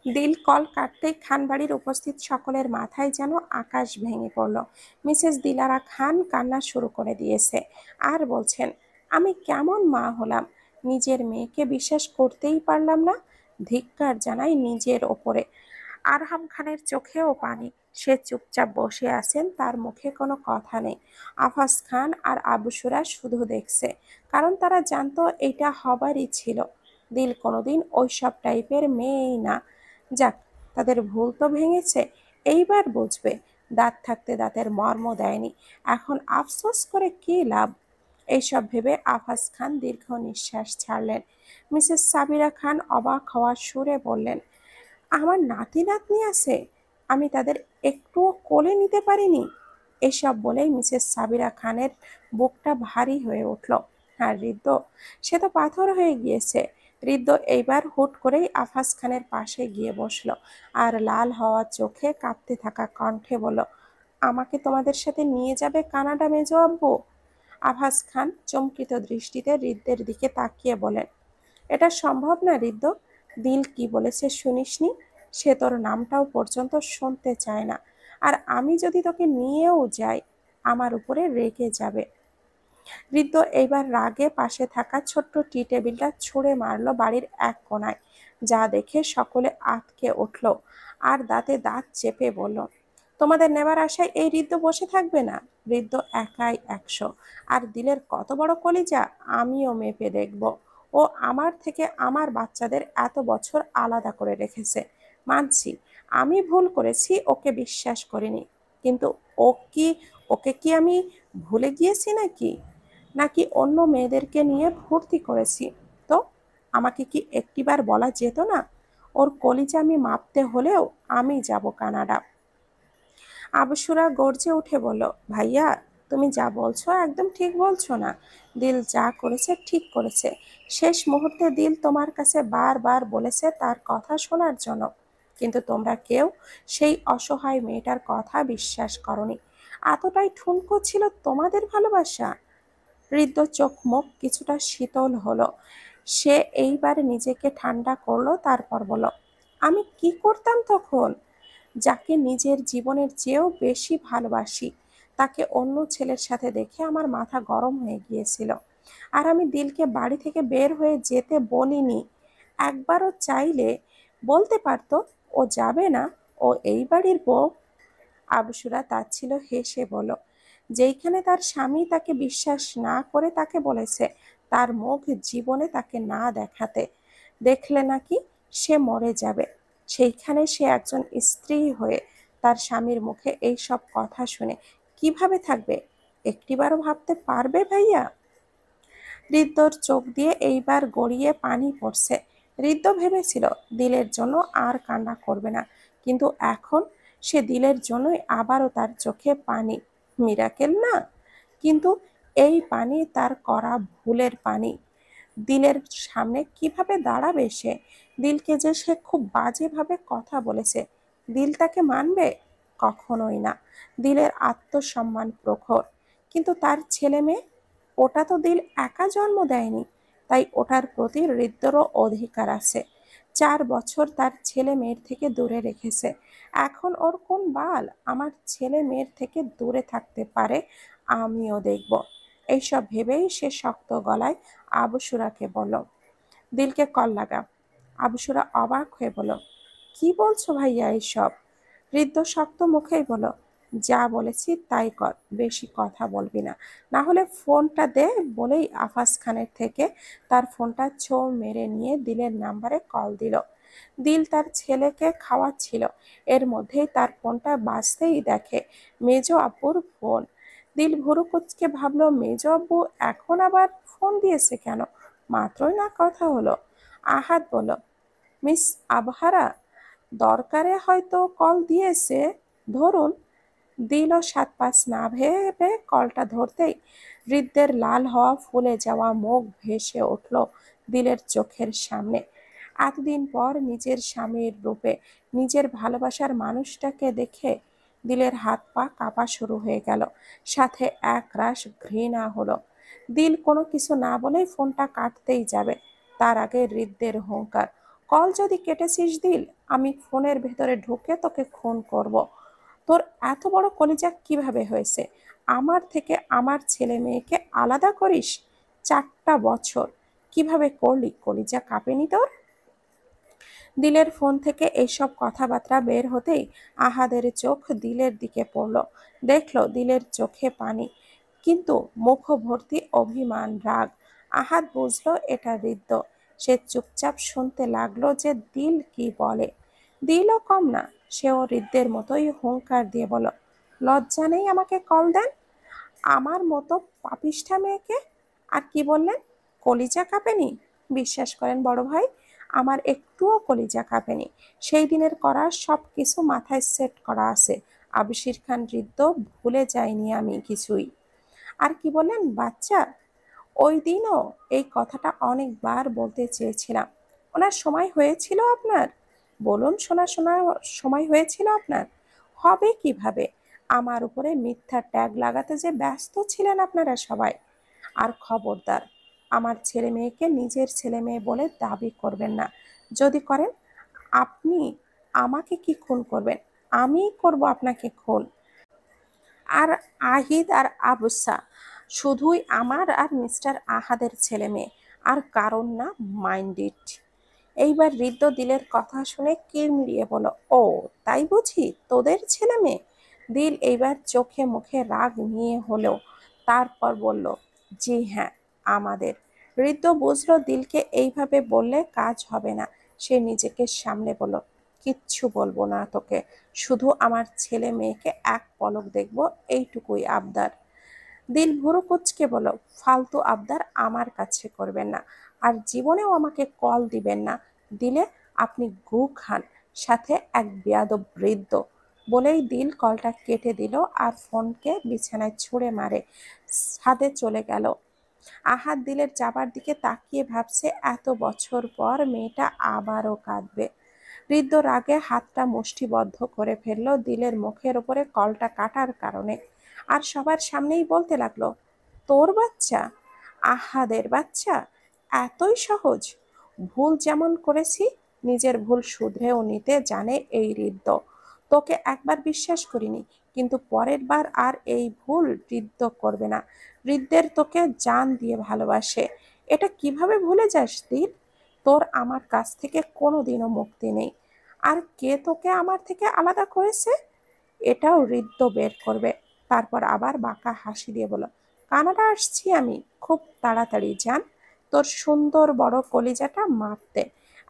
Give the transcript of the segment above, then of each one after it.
দিল কল কাটতেই খান বাড়ির উপস্থিত সকলের মাথায় যেন আকাশ ভেঙে পড়ল। মিসেস দিলারা খান কান্না শুরু করে দিয়েছে আর বলছেন, আমি কেমন মা হলাম, নিজের মেয়েকে বিশ্বাস করতেই পারলাম না। ধিক্কার জানাই নিজের ওপরে। আরহাম খানের চোখেও পানি। সে চুপচাপ বসে আছেন, তার মুখে কোনো কথা নেই। আফাস খান আর আবুসুরা শুধু দেখছে, কারণ তারা জানতো এটা হবারই ছিল। দিল কোনোদিন ওইসব টাইপের মেয়েই না। যাক, তাদের ভুল তো ভেঙেছে, এইবার বুঝবে। দাঁত থাকতে দাঁতের মর্ম দেয়নি, এখন আফসোস করে কি লাভ। এইসব ভেবে আফাস খান দীর্ঘ নিঃশ্বাস ছাড়লেন। মিসেস সাবিরা খান অবাক হওয়ার সুরে বললেন, আমার নাতি নাতনি আছে, আমি তাদের একটুও কোলে নিতে পারিনি। এসব বলেই মিসেস সাবিরা খানের বুকটা ভারী হয়ে উঠল। আর ঋদ্ধ, সে তো পাথর হয়ে গিয়েছে। ঋদ্ধ এইবার হুট করেই আফাস খানের পাশে গিয়ে বসলো আর লাল হওয়া চোখে কাঁপতে থাকা কণ্ঠে বলল, আমাকে তোমাদের সাথে নিয়ে যাবে কানাডা মেজো আব্বু? আফাস খান চমকিত দৃষ্টিতে ঋদ্ধের দিকে তাকিয়ে বলেন, এটা সম্ভব না ঋদ্ধ। দিল কি বলেছে শুনিসনি? সে তোর নামটাও পর্যন্ত শুনতে চায় না। আর আমি যদি তোকে নিয়েও যাই, আমার উপরে রেগে যাবে। ঋদ্ধ এইবার রাগে পাশে থাকা ছোট্ট টি টেবিলটা ছুঁড়ে মারলো বাড়ির এক কোণায়, যা দেখে সকলে আঁতকে উঠল আর দাঁতে দাঁত চেপে বলল, তোমাদের নেবার আশায় এই ঋদ্ধ বসে থাকবে না? ঋদ্ধ একাই 100, আর দিলের কত বড় কলিজা আমিও মেপে দেখব। ও আমার থেকে আমার বাচ্চাদের এত বছর আলাদা করে রেখেছে। মানছি আমি ভুল করেছি, ওকে বিশ্বাস করিনি। কিন্তু ও কি ওকে কি আমি ভুলে গিয়েছি নাকি? নাকি অন্য মেয়েদেরকে নিয়ে ফুর্তি করেছি? তো আমাকে কি একটিবার বলা যেত না? ওর কলিজা আমি মাপতে হলেও আমি যাব কানাডা। আবসুরা গর্জে উঠে বলল, ভাইয়া, তুমি যা বলছো একদম ঠিক বলছো না। দিল যা করেছে ঠিক করেছে। শেষ মুহূর্তে দিল তোমার কাছে বারবার বলেছে তার কথা শোনার জন্য, কিন্তু তোমরা কেউ সেই অসহায় মেয়েটার কথা বিশ্বাস করনি। এতটাই ঠুনকো ছিল তোমাদের ভালোবাসা। ঋদ্ধ চোখ মুখ কিছুটা শীতল হলো। সে এইবার নিজেকে ঠান্ডা করলো, তারপর বলল, আমি কি করতাম তখন? যাকে নিজের জীবনের চেয়েও বেশি ভালোবাসি, তাকে অন্য ছেলের সাথে দেখে আমার মাথা গরম হয়ে গিয়েছিল। আর আমি দিলকে বাড়ি থেকে বের হয়ে যেতে বলিনি। একবারও চাইলে বলতে পারতো ও যাবে না, ও এই বাড়ির বউ। আবসুরা তাচ্ছিল হেসে বলল, যেইখানে তার স্বামী তাকে বিশ্বাস না করে তাকে বলেছে তার মুখ জীবনে তাকে না দেখাতে, দেখলে নাকি সে মরে যাবে, সেইখানে সে একজন স্ত্রী হয়ে তার স্বামীর মুখে এই সব কথা শুনে কিভাবে থাকবে? একটিবারও ভাবতে পারবে ভাইয়া? ঋদ্ধর চোখ দিয়ে এইবার গড়িয়ে পানি পড়ছে। ঋদ্ধ ভেবেছিল দিলের জন্য আর কান্না করবে না, কিন্তু এখন সে দিলের জন্যই আবারও তার চোখে পানি। মিরাকেল না, কিন্তু এই পানি তার করা ভুলের পানি। দিলের সামনে কিভাবে দাঁড়াবে সে? দিলকে যে সে খুব বাজেভাবে কথা বলেছে, দিল তাকে মানবে? কখনোই না। দিলের আত্মসম্মান প্রখর, কিন্তু তার ছেলে মেয়ে, ওটা তো দিল একা জন্ম দেয়নি, তাই ওটার প্রতি হৃদ্যরও অধিকার আছে। 4 বছর তার ছেলে মেয়ের থেকে দূরে রেখেছে, এখন ওর কোন বাল আমার ছেলে মেয়ের থেকে দূরে থাকতে পারে? আমিও দেখব। এইসব ভেবেই সে শক্ত গলায় আবসুরাকে বলল, দিলকে কল লাগা। আবসুরা অবাক হয়ে বলল, কি বলছো ভাইয়া এইসব? ঋদ্ধ শক্ত মুখেই বলল, যা বলেছি তাই কর, বেশি কথা বলবি না, না হলে ফোনটা দে। বলেই আফাস খানের থেকে তার ফোনটা ছো মেরে নিয়ে দিলের নাম্বারে কল দিল। দিল তার ছেলেকে খাওয়াচ্ছিল, এর মধ্যেই তার ফোনটা বাজতেই দেখে মেজো আব্বুর ফোন। দিল ভুরু কুঁচকে ভাবলো, মেজো আব্বু এখন আবার ফোন দিয়েছে কেন? মাত্রই না কথা হলো। আহাদ বলল, মিস আবহারা, দরকারে হয়তো কল দিয়েছে, ধরুন। দিলও 7-5 না ভেবে কলটা ধরতেই হৃদ্যের লাল হওয়া ফুলে যাওয়া মুখ ভেসে উঠল দিলের চোখের সামনে। এতদিন পর নিজের স্বামীর রূপে নিজের ভালোবাসার মানুষটাকে দেখে দিলের হাত পা কাঁপা শুরু হয়ে গেল, সাথে এক রাশ ঘৃণা হলো। দিল কোনো কিছু না বলেই ফোনটা কাটতেই যাবে, তার আগে হৃদ্যের হুঙ্কার, কল যদি কেটেছিস দিল, আমি ফোনের ভেতরে ঢুকে তোকে খুন করব। তোর এত বড় কলিজা কিভাবে হয়েছে? আমার থেকে আমার ছেলে মেয়েকে আলাদা করিস? 4টা বছর কিভাবে করলি? কলিজা কাঁপেনি তোর? দিলের ফোন থেকে এইসব কথাবার্তা বের হতেই আহাদের চোখ দিলের দিকে পড়ল। দেখলো দিলের চোখে পানি, কিন্তু মুখ ভর্তি অভিমান, রাগ। আহাদ বুঝলো এটা হৃদ্য। সে চুপচাপ শুনতে লাগলো যে দিল কি বলে। দিলও কম না, সেও হৃদ্যের মতোই হুংকার দিয়ে বলল, লজ্জা নেই আমাকে কল দেন? আমার মতো পাপিষ্ঠা মেয়েকে? আর কি বললেন? কলিজা কাঁপেনি? বিশ্বাস করেন বড় ভাই, আমার একটুও কলিজা কাঁপেনি। সেই দিনের করা সব কিছু মাথায় সেট করা আছে। আবিশির খান হৃদ্য, ভুলে যাইনি আমি কিছুই। আর কি বললেন? বাচ্চা? ওই দিনও এই কথাটা অনেকবার বলতে চেয়েছিলাম। ওনার সময় হয়েছিল আপনার? বলুন শোনা শোনা, সময় হয়েছিল আপনার? হবে কিভাবে? আমার উপরে মিথ্যা ট্যাগ লাগাতে যে ব্যস্ত ছিলেন আপনারা সবাই। আর খবরদার, আমার ছেলে মেয়েকে নিজের ছেলে মেয়ে বলে দাবি করবেন না। যদি করেন, আপনি আমাকে কি খুন করবেন? আমিই করব আপনাকে খুন। আর আহিদ আর আবুসা শুধুই আমার আর মিস্টার আহাদের ছেলে মেয়ে, আর কারণ না। Mind it. এইবার হৃদ্য দিলের কথা শুনে কিড়মিড়িয়ে বলল, ও তাই বুঝি তোদের ছেলে মেয়ে? দিল এইবার চোখে মুখে রাগ নিয়ে হলেও তারপর বলল, জি হ্যাঁ, আমাদের। হৃদ্য বুঝলো দিলকে এইভাবে বললে কাজ হবে না। সে নিজেকে সামলে বলল, কিচ্ছু বলবো না তোকে, শুধু আমার ছেলে মেয়েকে এক পলক দেখবো, এইটুকুই আবদার। দিল ভুরু কুঁচকে বলল, ফালতু আবদার আমার কাছে করবেন না, আর জীবনেও আমাকে কল দিবেন না। দিলে আপনি গু খান, সাথে এক বেয়াদব বৃদ্ধ। বলেই দিল কলটা কেটে দিল আর ফোনকে বিছানায় ছুঁড়ে মারে ছাদে চলে গেল। আহাদ দিলের যাবার দিকে তাকিয়ে ভাবছে, এত বছর পর মেয়েটা আবারও কাঁদবে। বৃদ্ধ রাগে হাতটা মুষ্টিবদ্ধ করে ফেললো দিলের মুখের উপরে কলটা কাটার কারণে। আর সবার সামনেই বলতে লাগলো, তোর বাচ্চা, আহাদের বাচ্চা, এতই সহজ? ভুল যেমন করেছি, নিজের ভুল শুধরেও নিতে জানে এই হৃদ্য। তোকে একবার বিশ্বাস করিনি, কিন্তু পরের বার আর এই ভুল হৃদ্য করবে না। হৃদ্যের তোকে জান দিয়ে ভালোবাসে, এটা কিভাবে ভুলে যাস দিল? তোর আমার কাছ থেকে কোনোদিনও মুক্তি নেই। আর কে তোকে আমার থেকে আলাদা করেছে? এটাও হৃদ্য বের করবে। তারপর আবার বাঁকা হাসি দিয়ে বলল, কানাডা আসছি আমি খুব তাড়াতাড়ি, যান। তোর সুন্দর বড় কলিজাটা মাপতে।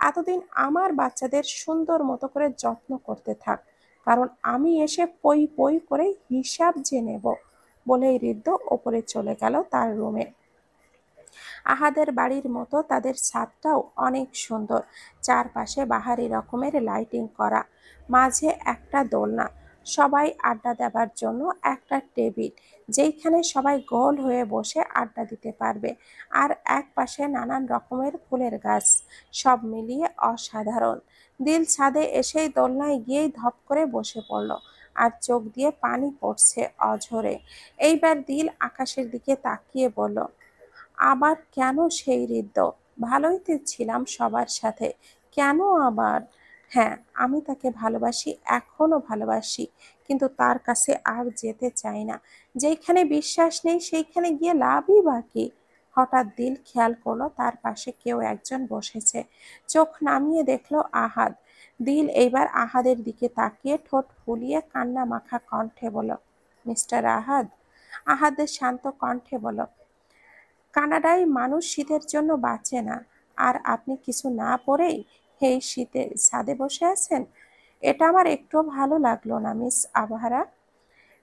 এতদিন আমার বাচ্চাদের সুন্দর মতো করে যত্ন করতে থাক, কারণ আমি এসে পই পই করে হিসাব যে নেব। বলেই হৃদ্য ওপরে চলে গেল তার রুমে। আহাদের বাড়ির মতো তাদের ছাদটাও অনেক সুন্দর। চারপাশে বাহারি রকমের লাইটিং করা, মাঝে একটা দোলনা, সবাই আড্ডা দেবার জন্য একটা টেবিল, যেইখানে সবাই গোল হয়ে বসে আড্ডা দিতে পারবে। আর এক পাশে নানান রকমের ফুলের গাছ। সব মিলিয়ে অসাধারণ। দিল ছাদে এসেই দোলনায় গিয়েই ধপ করে বসে পড়ল, আর চোখ দিয়ে পানি পড়ছে অঝরে। এইবার দিল আকাশের দিকে তাকিয়ে বলল, আবার কেন সেই হৃদ্য? ভালোই তো ছিলাম সবার সাথে, কেন আবার? হ্যাঁ, আমি তাকে ভালোবাসি, এখনো ভালোবাসি, কিন্তু তার কাছে আর যেতে চাই না। যেইখানে বিশ্বাস নেই সেইখানে গিয়ে লাভই বা কি? হঠাৎ দিল খেয়াল করলো তার পাশে কেউ একজন বসেছে। চোখ নামিয়ে দেখলো আহাদ। দিল এইবার আহাদের দিকে তাকিয়ে ঠোঁট ফুলিয়ে কান্না মাখা কণ্ঠে বলল, মিস্টার আহাদ। আহাদের শান্ত কণ্ঠে বলল, কানাডায় মানুষ শীতের জন্য বাঁচে না, আর আপনি কিছু না পরেই এই শীতে ছাদে বসে আছেন? এটা আমার একটু ভালো লাগলো না, মিস আবহারা।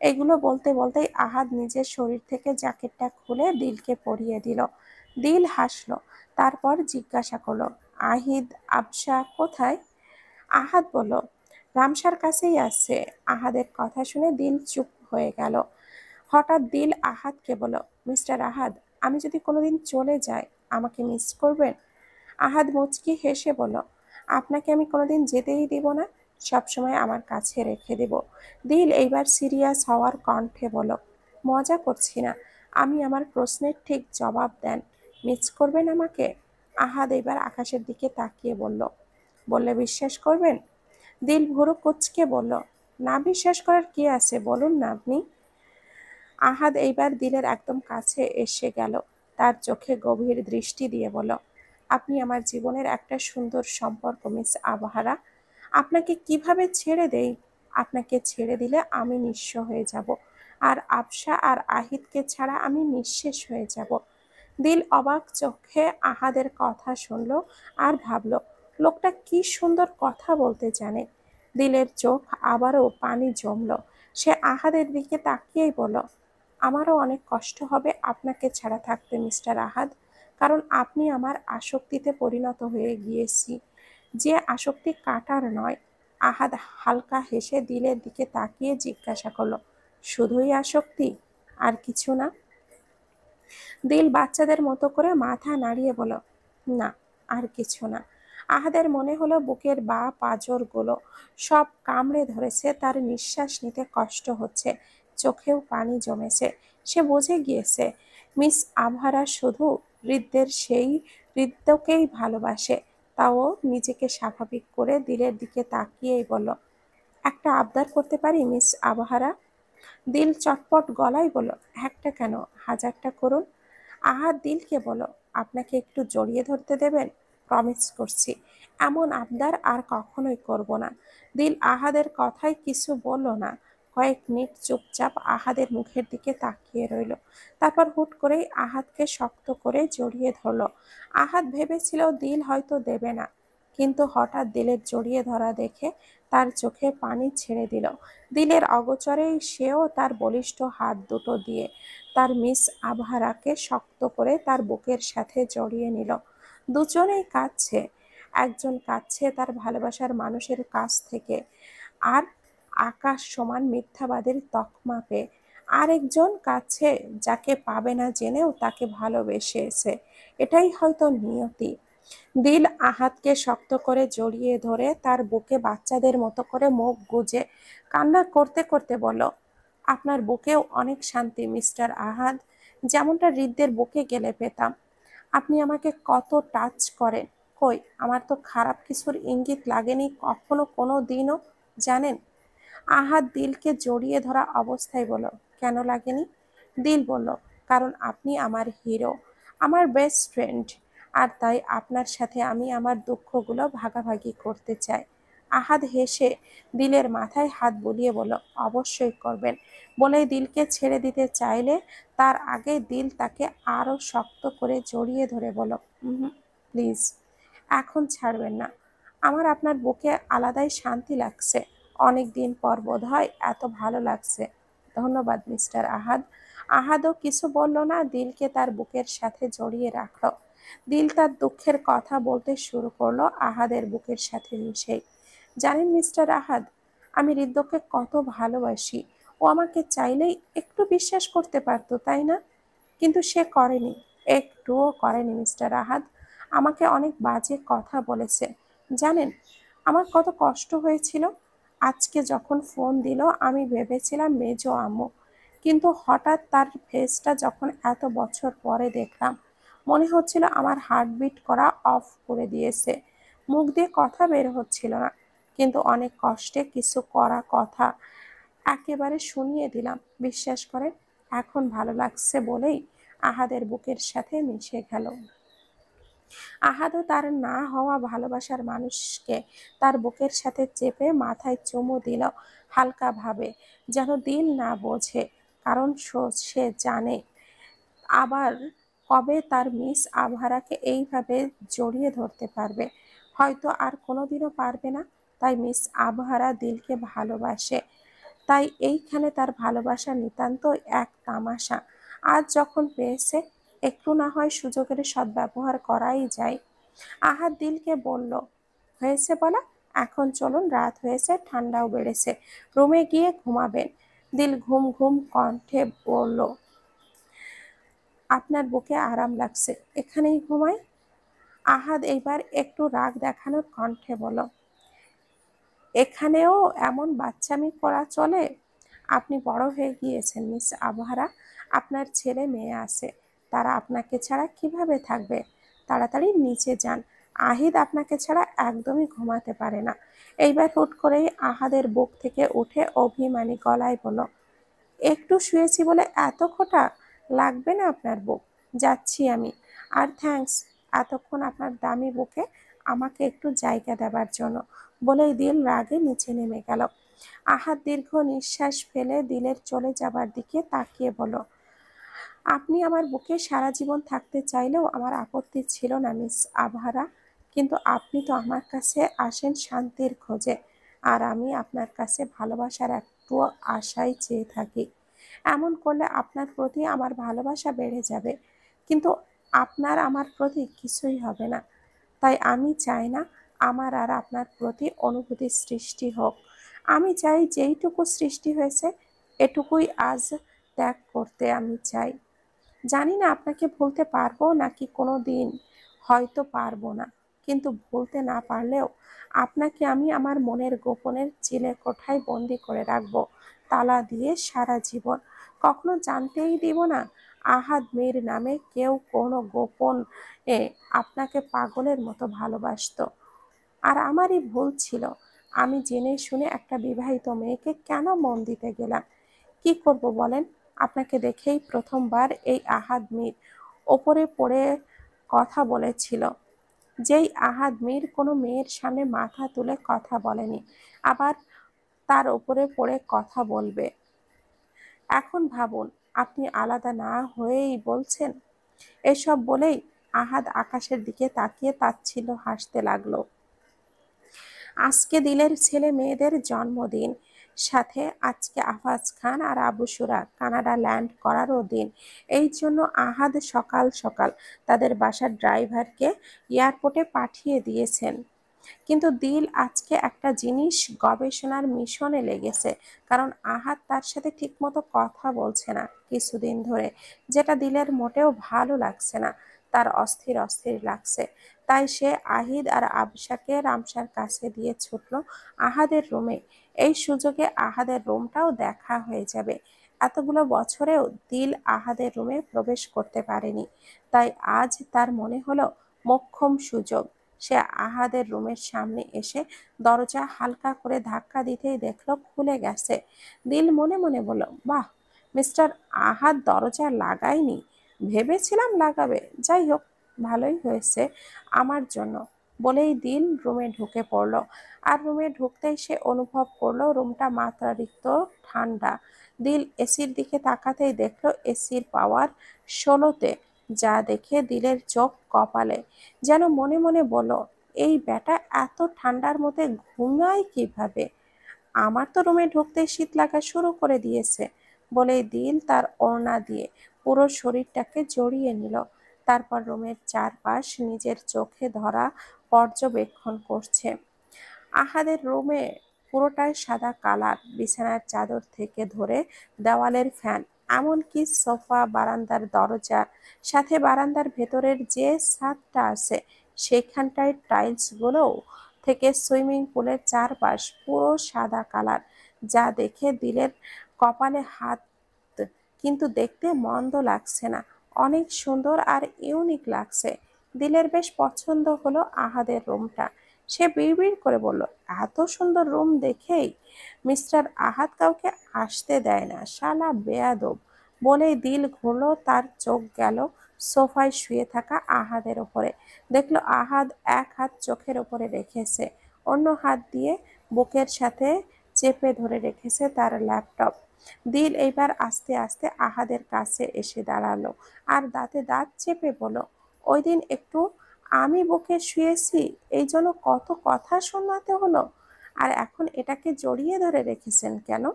এগুলো বলতে বলতেই আহাদ নিজের শরীর থেকে জ্যাকেটটা খুলে দিলকে পরিয়ে দিল। দিল হাসলো, তারপর জিজ্ঞাসা করলো, আহিদ আবসা কোথায়? আহাদ বলল, রামসার কাছেই আছে। আহাদের কথা শুনে দিল চুপ হয়ে গেল। হঠাৎ দিল আহাদকে বলল, মিস্টার আহাদ, আমি যদি কোনোদিন চলে যাই, আমাকে মিস করবেন? আহাদ মুচকি হেসে বলল, আপনাকে আমি কোনোদিন যেতেই দিব না, সবসময় আমার কাছে রেখে দেব। দিল এইবার সিরিয়াস হওয়ার কণ্ঠে বলল, মজা করছি না, আমি আমার প্রশ্নের ঠিক জবাব দেন। মিস করবেন আমাকে? আহাদ এবার আকাশের দিকে তাকিয়ে বলল, বললে বিশ্বাস করবেন? দিল ভুরু কুঁচকে বলল, না বিশ্বাস করার কি আছে, বলুন না আপনি। আহাদ এইবার দিলের একদম কাছে এসে গেল, তার চোখে গভীর দৃষ্টি দিয়ে বলল, আপনি আমার জীবনের একটা সুন্দর সম্পর্ক মিস আবহারা। আপনাকে কিভাবে ছেড়ে দেই? আপনাকে ছেড়ে দিলে আমি নিঃস্ব হয়ে যাব, আর আবসা আর আহিদকে ছাড়া আমি নিঃশেষ হয়ে যাব। দিল অবাক চোখে আহাদের কথা শুনল আর ভাবল, লোকটা কি সুন্দর কথা বলতে জানে। দিলের চোখ আবারও পানি জমল। সে আহাদের দিকে তাকিয়েই বলল, আমারও অনেক কষ্ট হবে আপনাকে ছাড়া থাকতে মিস্টার আহাদ, কারণ আপনি আমার আসক্তিতে পরিণত হয়ে গিয়েছি, যে আসক্তি কাটার নয়। আহাদ হালকা হেসে দিলের দিকে তাকিয়ে জিজ্ঞাসা করলো, শুধুই আসক্তি, আর কিছু না? দিল বাচ্চাদের মতো করে মাথা নাড়িয়ে বলল, না, আর কিছু না। আহাদের মনে হলো বুকের বা পাঁজরগুলো সব কামড়ে ধরেছে, তার নিঃশ্বাস নিতে কষ্ট হচ্ছে, চোখেও পানি জমেছে। সে বুঝে গিয়েছে মিস আভারা শুধু হৃদ্যের সেই হৃদ্যকেই ভালোবাসে। তাও নিজেকে স্বাভাবিক করে দিলের দিকে তাকিয়েই বলল, একটা আবদার করতে পারি মিস আবহারা? দিল চটপট গলায় বলল, একটা কেন, হাজারটা করুন। আহাদ দিলকে বলল, আপনাকে একটু জড়িয়ে ধরতে দেবেন? প্রমিস করছি এমন আবদার আর কখনোই করব না। দিল আহাদের কথায় কিছু বলল না, কয়েক মিনিট চুপচাপ আহাদের মুখের দিকে তাকিয়ে রইল। তারপর হুট করেই আহাদকে শক্ত করে জড়িয়ে ধরল। আহাদ ভেবেছিল দিল হয়তো দেবে না, কিন্তু হঠাৎ দিলের জড়িয়ে ধরা দেখে তার চোখে পানি ছেড়ে দিল। দিলের অগোচরেই সেও তার বলিষ্ঠ হাত দুটো দিয়ে তার মিস আবহারাকে শক্ত করে তার বুকের সাথে জড়িয়ে নিল। দুজনেই কাঁদছে। একজন কাঁদছে তার ভালোবাসার মানুষের কাছ থেকে, আর আকাশ সমান মিথ্যাবাদের তকমা পেয়ে। আরেকজন কাঁদছে যাকে পাবে না জেনেও তাকে ভালোবেসেছে। এটাই হয়তো নিয়তি। দিল আহাতকে শক্ত করে জড়িয়ে ধরে তার বুকে বাচ্চাদের মতো করে মুখ গুজে কান্না করতে করতে বলল, আপনার বুকেও অনেক শান্তি মিস্টার আহাদ, যেমনটা হৃদ্যের বুকে গেলে পেতাম। আপনি আমাকে কত টাচ করেন। কই, আমার তো খারাপ কিছুর ইঙ্গিত লাগেনি কখনো, কোনো দিনও, জানেন? আহাদ দিলকে জড়িয়ে ধরা অবস্থায় বলল, কেন লাগেনি? দিল বলল, কারণ আপনি আমার হিরো, আমার বেস্ট ফ্রেন্ড, আর তাই আপনার সাথে আমি আমার দুঃখগুলো ভাগাভাগি করতে চাই। আহাদ হেসে দিলের মাথায় হাত বুলিয়ে বলল, অবশ্যই করবেন। বলেই দিলকে ছেড়ে দিতে চাইলে তার আগে দিল তাকে আরো শক্ত করে জড়িয়ে ধরে বলল, প্লিজ, এখন ছাড়বেন না। আমার আপনার বুকে আলাদাই শান্তি লাগছে। অনেক দিন পর বোধহয় এত ভালো লাগছে। ধন্যবাদ মিস্টার আহাদ। আহাদও কিছু বলল না, দিলকে তার বুকের সাথে জড়িয়ে রাখলো। দিল তার দুঃখের কথা বলতে শুরু করলো আহাদের বুকের সাথে মিশেই। জানেন মিস্টার আহাদ, আমি হৃদ্যকে কত ভালোবাসি। ও আমাকে চাইলেই একটু বিশ্বাস করতে পারতো, তাই না? কিন্তু সে করেনি, একটুও করেনি মিস্টার আহাদ। আমাকে অনেক বাজে কথা বলেছে। জানেন আমার কত কষ্ট হয়েছিল? আজকে যখন ফোন দিল আমি ভেবেছিলাম মেজো আম্মু, কিন্তু হঠাৎ তার ফেসটা যখন এত বছর পরে দেখলাম, মনে হচ্ছিল আমার হার্টবিট করা অফ করে দিয়েছে। মুখ দিয়ে কথা বের হচ্ছিল না, কিন্তু অনেক কষ্টে কিছু করা কথা একেবারে শুনিয়ে দিলাম। বিশ্বাস করেন, এখন ভালো লাগছে বলেই আহাদের বুকের সাথে মিশে গেল। আহাদও তার না হওয়া ভালোবাসার মানুষকে তার বুকের সাথে চেপে মাথায় চুমু দিল হালকাভাবে, যেন দিল না বোঝে। কারণ সে জানে আবার কবে তার মিস আবহারাকে এইভাবে জড়িয়ে ধরতে পারবে। হয়তো আর কোনোদিনও পারবে না। তাই মিস আবহারা দিলকে ভালোবাসে। তাই এইখানে তার ভালোবাসা নিতান্ত এক তামাশা। আজ যখন পেয়েছে, একটু না হয় সুযোগের সদ্ব্যবহার করাই যায়। আহাদ দিলকে বলল, হয়েছে বলা, এখন চলুন, রাত হয়েছে, ঠান্ডাও বেড়েছে, রুমে গিয়ে ঘুমাবেন। দিল ঘুম ঘুম কণ্ঠে বলল, আপনার বুকে আরাম লাগছে, এখানেই ঘুমাই। আহাদ এইবার একটু রাগ দেখানোর কণ্ঠে বলল, এখানেও এমন বাচ্চামি করা চলে? আপনি বড় হয়ে গিয়েছেন মিস আবহারা, আপনার ছেলে মেয়ে আছে, তারা আপনাকে ছাড়া কিভাবে থাকবে? তাড়াতাড়ি নিচে যান, আহিদ আপনাকে ছাড়া একদমই ঘুমাতে পারে না। এইবার হুট করেই আহাদের বুক থেকে উঠে অভিমানী গলায় বলল, একটু শুয়েছি বলে এত খোঁটা? লাগবে না আপনার বুক, যাচ্ছি আমি। আর থ্যাঙ্কস এতক্ষণ আপনার দামি বুকে আমাকে একটু জায়গা দেবার জন্য। বলেই দিল রাগে নিচে নেমে গেল। আহাদ দীর্ঘ নিঃশ্বাস ফেলে দিলের চলে যাবার দিকে তাকিয়ে বলল, আপনি আমার বুকে সারা জীবন থাকতে চাইলেও আমার আপত্তি ছিল না মিস আভারা, কিন্তু আপনি তো আমার কাছে আসেন শান্তির খোঁজে, আর আমি আপনার কাছে ভালোবাসার একটু আশাই চেয়ে থাকি। এমন করলে আপনার প্রতি আমার ভালোবাসা বেড়ে যাবে, কিন্তু আপনার আমার প্রতি কিছুই হবে না। তাই আমি চাই না আমার আর আপনার প্রতি অনুভূতির সৃষ্টি হোক। আমি চাই যেইটুকু সৃষ্টি হয়েছে এটুকুই আজ ত্যাগ করতে আমি চাই। জানি না আপনাকে ভুলতে পারবো নাকি কোনো দিন, হয়তো পারবো না, কিন্তু ভুলতে না পারলেও আপনাকে আমি আমার মনের গোপনের চিলে কোঠায় বন্দি করে রাখবো, তালা দিয়ে সারা জীবন। কখনো জানতেই দিব না আহাদ মীর নামে কেউ কোনো গোপন এ আপনাকে পাগলের মতো ভালোবাসতো। আর আমারই ভুল ছিল, আমি জেনে শুনে একটা বিবাহিত মেয়েকে কেন মন দিতে গেলাম। কি করব বলেন? আপনাকে দেখেই প্রথমবার এই আহাদ মীর ওপরে পড়ে কথা বলেছিল, যেই আহাদ মীর কোনো মেয়ের সামনে মাথা তুলে কথা বলেনি, আবার তার ওপরে পড়ে কথা বলবে। এখন ভাবুন, আপনি আলাদা না হয়েই বলছেন। এসব বলেই আহাদ আকাশের দিকে তাকিয়ে তাচ্ছিল্য হাসতে লাগলো। আজকে দিলের ছেলে মেয়েদের জন্মদিন, সাথে আজকে আফাজ খান আর আবু সুরা কানাডা ল্যান্ড করারও দিন। এই জন্য আহাদ সকাল সকাল তাদের বাসার ড্রাইভারকে এয়ারপোর্টে পাঠিয়ে দিয়েছেন। কিন্তু দিল আজকে একটা জিনিস গবেষণার মিশনে লেগেছে, কারণ আহাদ তার সাথে ঠিকমতো কথা বলছে না কিছুদিন ধরে, যেটা দিলের মোটেও ভালো লাগছে না, তার অস্থির অস্থির লাগছে। তাই সে আহিদ আর আবসাকে রামসার কাছে দিয়ে ছুটলো আহাদের রুমে। এই সুযোগে আহাদের রুমটাও দেখা হয়ে যাবে। এতগুলো বছরেও দিল আহাদের রুমে প্রবেশ করতে পারেনি, তাই আজ তার মনে হলো মোক্ষম সুযোগ। সে আহাদের রুমের সামনে এসে দরজা হালকা করে ধাক্কা দিতেই দেখলো খুলে গেছে। দিল মনে মনে বলল, বাহ, মিস্টার আহাদ দরজা লাগায়নি, ভেবেছিলাম লাগাবে। যাই হোক, ভালোই হয়েছে আমার জন্য। বলেই দিল রুমে ঢুকে পড়লো। আর রুমে ঢুকতেই সে অনুভব করলো রুমটা মাত্রাতিরিক্ত ঠান্ডা। দিল এসির দিকে তাকাতেই দেখলো এসির পাওয়ার 16-তে, যা দেখে দিলের চোখ কপালে। যেন মনে মনে বলল, এই ব্যাটা এত ঠান্ডার মধ্যে ঘুমায় কিভাবে? আমার তো রুমে ঢুকতেই শীত লাগা শুরু করে দিয়েছে। বলেই দিল তার ওড়না দিয়ে পুরো শরীরটাকে জড়িয়ে নিল। তারপর রুমের চারপাশ নিজের চোখে ধরা পর্যবেক্ষণ করছে। আহাদের রুমে পুরোটাই সাদা কালার, বিছানার চাদর থেকে ধরে দেওয়ালের ফ্যান, এমনকি সোফা, বারান্দার দরজা, সাথে বারান্দার ভেতরের যে ছাদটা আছে সেখানটায় টাইলসগুলোও থেকে সুইমিং পুলের চারপাশ পুরো সাদা কালার, যা দেখে দিলের কপালে হাত। কিন্তু দেখতে মন্দ লাগছে না, অনেক সুন্দর আর ইউনিক লাগছে। দিলের বেশ পছন্দ হলো আহাদের রুমটা। সে বিড়বিড় করে বলল, এত সুন্দর রুম দেখেই মিস্টার আহাদ কাউকে আসতে দেয় না, শালা বেয়াদব। বলেই দিল ঘুরলো, তার চোখ গেল সোফায় শুয়ে থাকা আহাদের ওপরে। দেখলো আহাদ এক হাত চোখের ওপরে রেখেছে, অন্য হাত দিয়ে বুকের সাথে চেপে ধরে রেখেছে তার ল্যাপটপ। দিল এইবার আস্তে আস্তে আহাদের কাছে এসে দাঁড়ালো আর দাঁতে দাঁত চেপে বলল, ওই দিন একটু আমি বুকে শুয়েছি, এই জন্য কত কথা শোনাতে হলো, আর এখন এটাকে জড়িয়ে ধরে রেখেছেন কেন?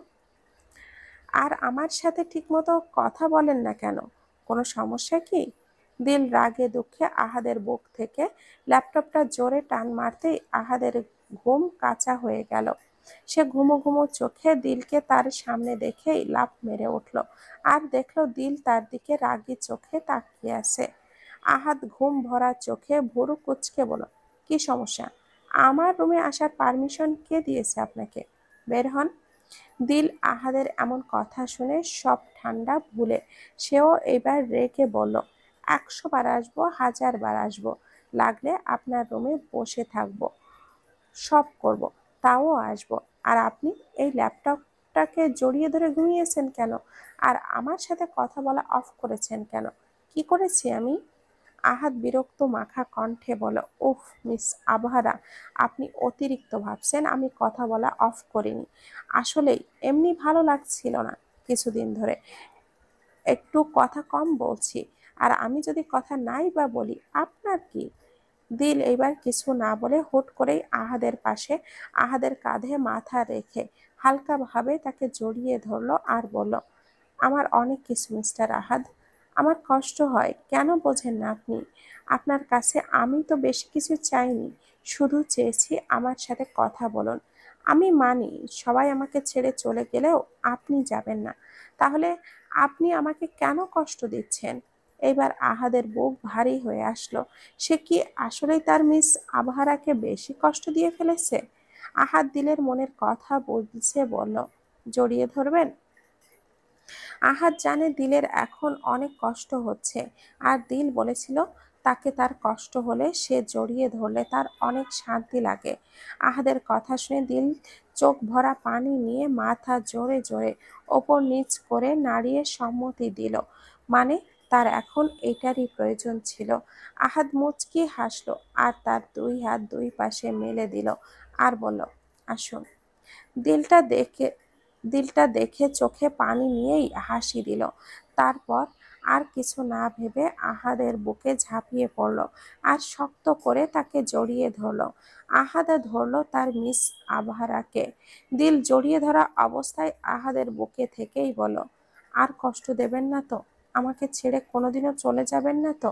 আর আমার সাথে ঠিকমতো কথা বলেন না কেন? কোনো সমস্যা কি? দিল রাগে দুঃখে আহাদের বুক থেকে ল্যাপটপটা জোরে টান মারতেই আহাদের ঘুম কাঁচা হয়ে গেল। সে ঘুমো ঘুমো চোখে দিলকে তার সামনে দেখেই লাফ মেরে উঠল, আর দেখলো দিল তার দিকে রাগী চোখে তাকিয়ে আছে। আহাদ ঘুম ভরা চোখে ভুরু কুঁচকে বলল, কি সমস্যা? আমার রুমে আসার পারমিশন কে দিয়েছে আপনাকে? বের হন। দিল আহাদের এমন কথা শুনে সব ঠান্ডা ভুলে সেও এবার রেগে বলল, 100 বার আসবো, 1000 বার আসবো, লাগলে আপনার রুমে বসে থাকবো, সব করব, তাও আসবো। আর আপনি এই ল্যাপটপটাকে জড়িয়ে ধরে ঘুমিয়েছেন কেন? আর আমার সাথে কথা বলা অফ করেছেন কেন? কি করেছি আমি? আহাদ বিরক্ত মাখা কণ্ঠে বলল, উফ মিস আবহারা, আপনি অতিরিক্ত ভাবছেন আমি কথা বলা অফ করিনি। আসলেই এমনি ভালো লাগছিল না কিছুদিন ধরে, একটু কথা কম বলছি। আর আমি যদি কথা নাই বা বলি আপনার কি? দিল এবার কিছু না বলে হুট করেই আহাদের পাশে, আহাদের কাঁধে মাথা রেখে হালকাভাবে তাকে জড়িয়ে ধরলো আর বলল, আমার অনেক কিছু মিস্টার আহাদ, আমার কষ্ট হয়, কেন বোঝেন না আপনি? আপনার কাছে আমি তো বেশি কিছু চাইনি, শুধু চেয়েছি আমার সাথে কথা বলুন। আমি মানি সবাই আমাকে ছেড়ে চলে গেলেও আপনি যাবেন না, তাহলে আপনি আমাকে কেন কষ্ট দিচ্ছেন? এবার আহাদের বুক ভারী হয়ে আসলো। সে কি আসলেই তার মিস আবহারাকে বেশি কষ্ট দিয়ে ফেলেছে? আহাদ দিলের মনের কথা বুঝে বলল, জড়িয়ে ধরবেন? আহাদ জানে দিলের এখন অনেক কষ্ট হচ্ছে, আর দিল বলেছিল তাকে তার কষ্ট হলে সে জড়িয়ে ধরলে তার অনেক শান্তি লাগে। আহাদের কথা শুনে দিল চোখ ভরা পানি নিয়ে মাথা জোরে জোরে ওপর নিচ করে নাড়িয়ে সম্মতি দিল, মানে তার এখন এটারই প্রয়োজন ছিল। আহাদ মুচকি হাসলো আর তার দুই হাত দুই পাশে মেলে দিল আর বলল, আসুন। দিলটা দেখে দিলটা দেখে চোখে পানি নিয়েই হাসি দিল। তারপর আর কিছু না ভেবে আহাদের বুকে ঝাঁপিয়ে পড়ল আর শক্ত করে তাকে জড়িয়ে ধরল। আহাদা ধরল তার মিস আবহারাকে। দিল জড়িয়ে ধরা অবস্থায় আহাদের বুকে থেকেই বলল, আর কষ্ট দেবেন না তো? আমাকে ছেড়ে কোনোদিনও চলে যাবেন না তো?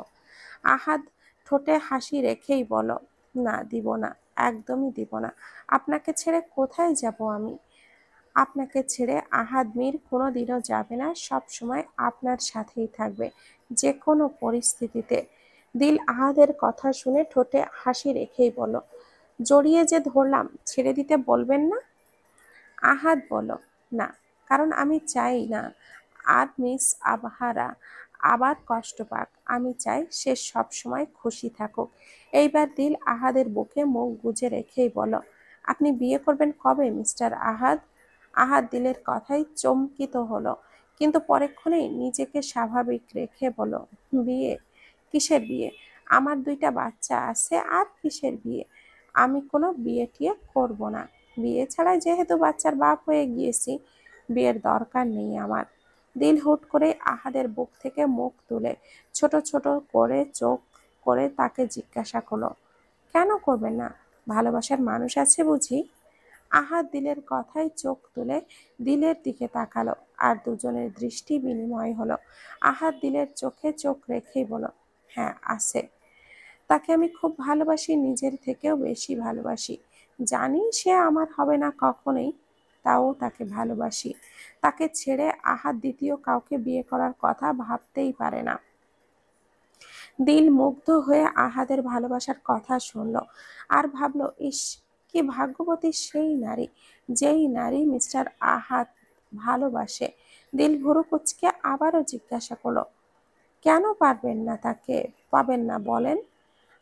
আহাদ ঠোঁটে হাসি রেখেই বলল, না দিব না, একদমই দিব না। আপনাকে ছেড়ে কোথায় যাব আমি? আপনাকে ছেড়ে আহাদ মীর কোনোদিনও যাবে না, সব সময় আপনার সাথেই থাকবে, যে কোনো পরিস্থিতিতে। দিল আহাদের কথা শুনে ঠোঁটে হাসি রেখেই বলল, জড়িয়ে যে ধরলাম, ছেড়ে দিতে বলবেন না? আহাদ বলল, না, কারণ আমি চাই না আর মিস আবহারা আবার কষ্ট পাক। আমি চাই সে সব সময় খুশি থাকুক। এইবার দিল আহাদের বুকে মুখ গুজে রেখেই বলল, আপনি বিয়ে করবেন কবে মিস্টার আহাদ? আহাদ দিলের কথায় চমকিত হলো, কিন্তু পরেক্ষণেই নিজেকে স্বাভাবিক রেখে বলল, বিয়ে? কিসের বিয়ে? আমার দুইটা বাচ্চা আছে, আর কিসের বিয়ে? আমি কোনো বিয়ে টিয়ে করবো না। বিয়ে ছাড়াই যেহেতু বাচ্চার বাপ হয়ে গিয়েছি, বিয়ের দরকার নেই আমার। দিল হুট করে আহাদের বুক থেকে মুখ তুলে ছোট ছোট করে চোখ করে তাকে জিজ্ঞাসা করলো, কেন করবেন না? ভালোবাসার মানুষ আছে বুঝি? আহাদ দিলের কথায় চোখ তুলে দিলের দিকে তাকালো আর দুজনের দৃষ্টি বিনিময় হলো। আহাদ দিলের চোখে চোখ রেখেই বলল, হ্যাঁ আছে। তাকে আমি খুব ভালোবাসি, নিজের থেকেও বেশি ভালোবাসি। জানি সে আমার হবে না কখনোই, তাও তাকে ভালোবাসি। তাকে ছেড়ে আহাদ দ্বিতীয় কাউকে বিয়ে করার কথা ভাবতেই পারে না। দিল মুগ্ধ হয়ে আহাদের ভালোবাসার কথা শুনল আর ভাবল, ইস, কি ভাগ্যবতী সেই নারী, যেই নারী মিস্টার আহাদ ভালোবাসে। দিল ভুরু কুঁচকে আবারও জিজ্ঞাসা করলো, কেন পারবেন না, তাকে পাবেন না বলেন?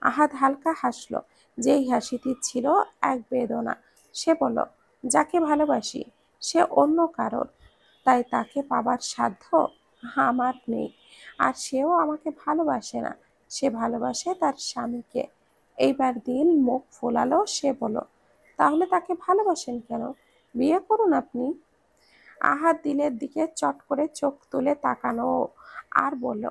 আহাদ হালকা হাসলো, যেই হাসিটি ছিল এক বেদনা। সে বলল, যাকে ভালোবাসি সে অন্য কারোর, তাই তাকে পাবার সাধ্য আমার নেই। আর সেও আমাকে ভালোবাসে না, সে ভালোবাসে তার স্বামীকে। এইবার দিল মুখ ফোলালো, সে বলল, তাহলে তাকে ভালোবাসেন কেন? বিয়ে করুন আপনি। আহাদ দিলের দিকে চট করে চোখ তুলে তাকানো আর বলল,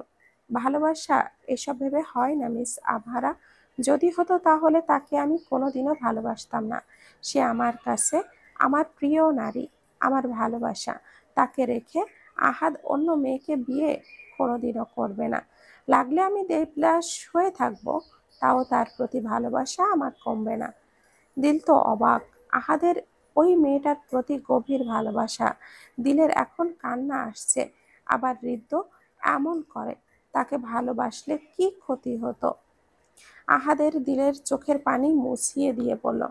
ভালোবাসা এসব ভেবে হয় না মিস আভারা। যদি হতো তাহলে তাকে আমি কোনোদিনও ভালোবাসতাম না। সে আমার কাছে আমার প্রিয় নারী, আমার ভালোবাসা। তাকে রেখে আহাদ অন্য মেয়েকে বিয়ে কোনোদিনও করবে না। লাগলে আমি দেবদাস হয়ে থাকবো, তাও তার প্রতি ভালোবাসা আমার কমবে না। দিল তো অবাক, আহাদের ওই মেয়েটার প্রতি গভীর ভালোবাসা। দিলের এখন কান্না আসছে, আবার হৃদ্য এমন করে, তাকে ভালোবাসলে কি ক্ষতি হতো? আহাদের দিলের চোখের পানি মুছিয়ে দিয়ে বলল,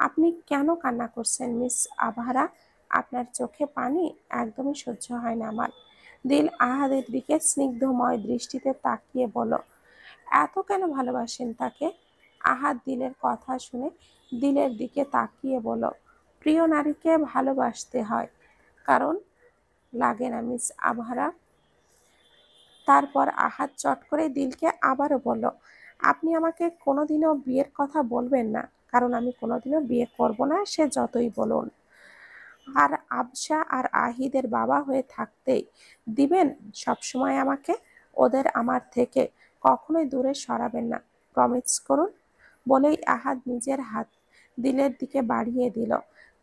আপনি কেন কান্না করছেন মিস আভারা? আপনার চোখে পানি একদমই সহ্য হয় না আমার। দিল আহাদের দিকে স্নিগ্ধময় দৃষ্টিতে তাকিয়ে বলল, এত কেন ভালোবাসেন তাকে? আহাদ দিলের কথা শুনে দিলের দিকে তাকিয়ে বলল, প্রিয় নারীকে ভালোবাসতে হয়, কারণ লাগে না মিস আভারা? তারপর আহাদ চট করে দিলকে আবারও বলল, আপনি আমাকে কোনোদিনও বিয়ের কথা বলবেন না, কারণ আমি কোনোদিনও বিয়ে করব না, সে যতই বলুন। আর আবসা আর আহিদের বাবা হয়ে থাকতে দিবেন সবসময় আমাকে? ওদের আমার থেকে কখনোই দূরে সরাবেন না, প্রমিস করুন। বলেই আহাদ নিজের হাত দিলের দিকে বাড়িয়ে দিল।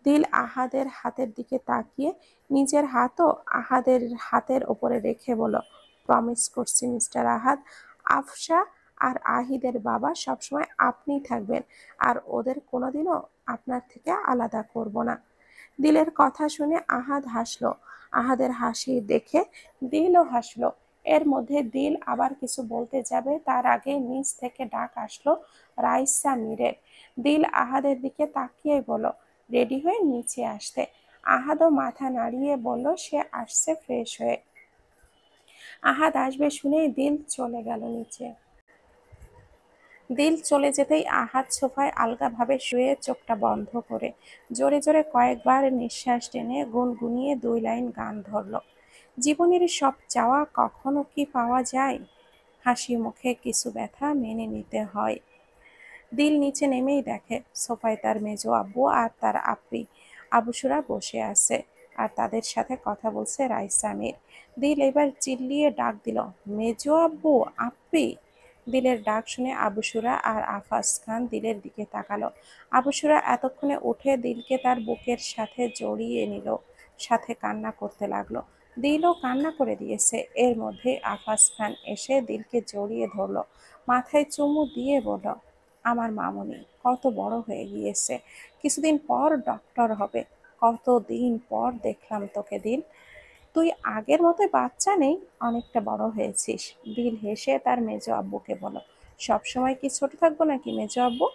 দিল আহাদের হাতের দিকে তাকিয়ে নিজের হাতও আহাদের হাতের ওপরে রেখে বলল, প্রমিস করছি মিস্টার আহাদ, আফসা আর আহিদের বাবা সবসময় আপনিই থাকবেন, আর ওদের কোনোদিনও আপনার থেকে আলাদা করব না। দিলের কথা শুনে আহাদ হাসলো। আহাদের হাসি দেখে দিলও হাসলো। এর মধ্যে দিল আবার কিছু বলতে যাবে, তার আগে নিচ থেকে ডাক আসলো রাইসা মীরের। দিল আহাদের দিকে তাকিয়ে বলল, রেডি হয়ে নিচে আসতে। আহাদও মাথা নাড়িয়ে বলল সে আসছে ফ্রেশ হয়ে। আহাদ আসবে শুনেই দিল চলে গেল নিচে। দিল চলে যেতেই আহাদ সোফায় আলগাভাবে শুয়ে চোখটা বন্ধ করে জোরে জোরে কয়েকবার নিঃশ্বাস টেনে গুনগুনিয়ে 2 লাইন গান ধরল। জীবনের সব চাওয়া কখনো কি পাওয়া যায়? হাসি মুখে কিছু ব্যথা মেনে নিতে হয়। দিল নিচে নেমেই দেখে সোফায় তার মেজো আব্বু আর তার আপ্পি আবুসুরা বসে আছে, আর তাদের সাথে কথা বলছে রাইসা মীর। দিল এবার চিল্লিয়ে ডাক দিল, মেজো আব্বু, আপ্পি। দিলের ডাক শুনে আবুসুরা আর আফাস খান দিলের দিকে তাকালো। আবুসুরা এতক্ষণে উঠে দিলকে তার বুকের সাথে জড়িয়ে নিল, সাথে কান্না করতে লাগলো। দিলও কান্না করে দিয়েছে। এর মধ্যে আফাস খান এসে দিলকে জড়িয়ে ধরলো, মাথায় চুমু দিয়ে বলল, আমার মামুনি কত বড় হয়ে গিয়েছে, কিছুদিন পর ডক্টর হবে। কতদিন পর দেখলাম তোকে দিল, তুই আগের মতোই বাচ্চা নেই, অনেকটা বড় হয়েছিস। দিল হেসে তার মেজো আব্বুকে বলল, সবসময় কি ছোট থাকবো নাকি মেজো আব্বু?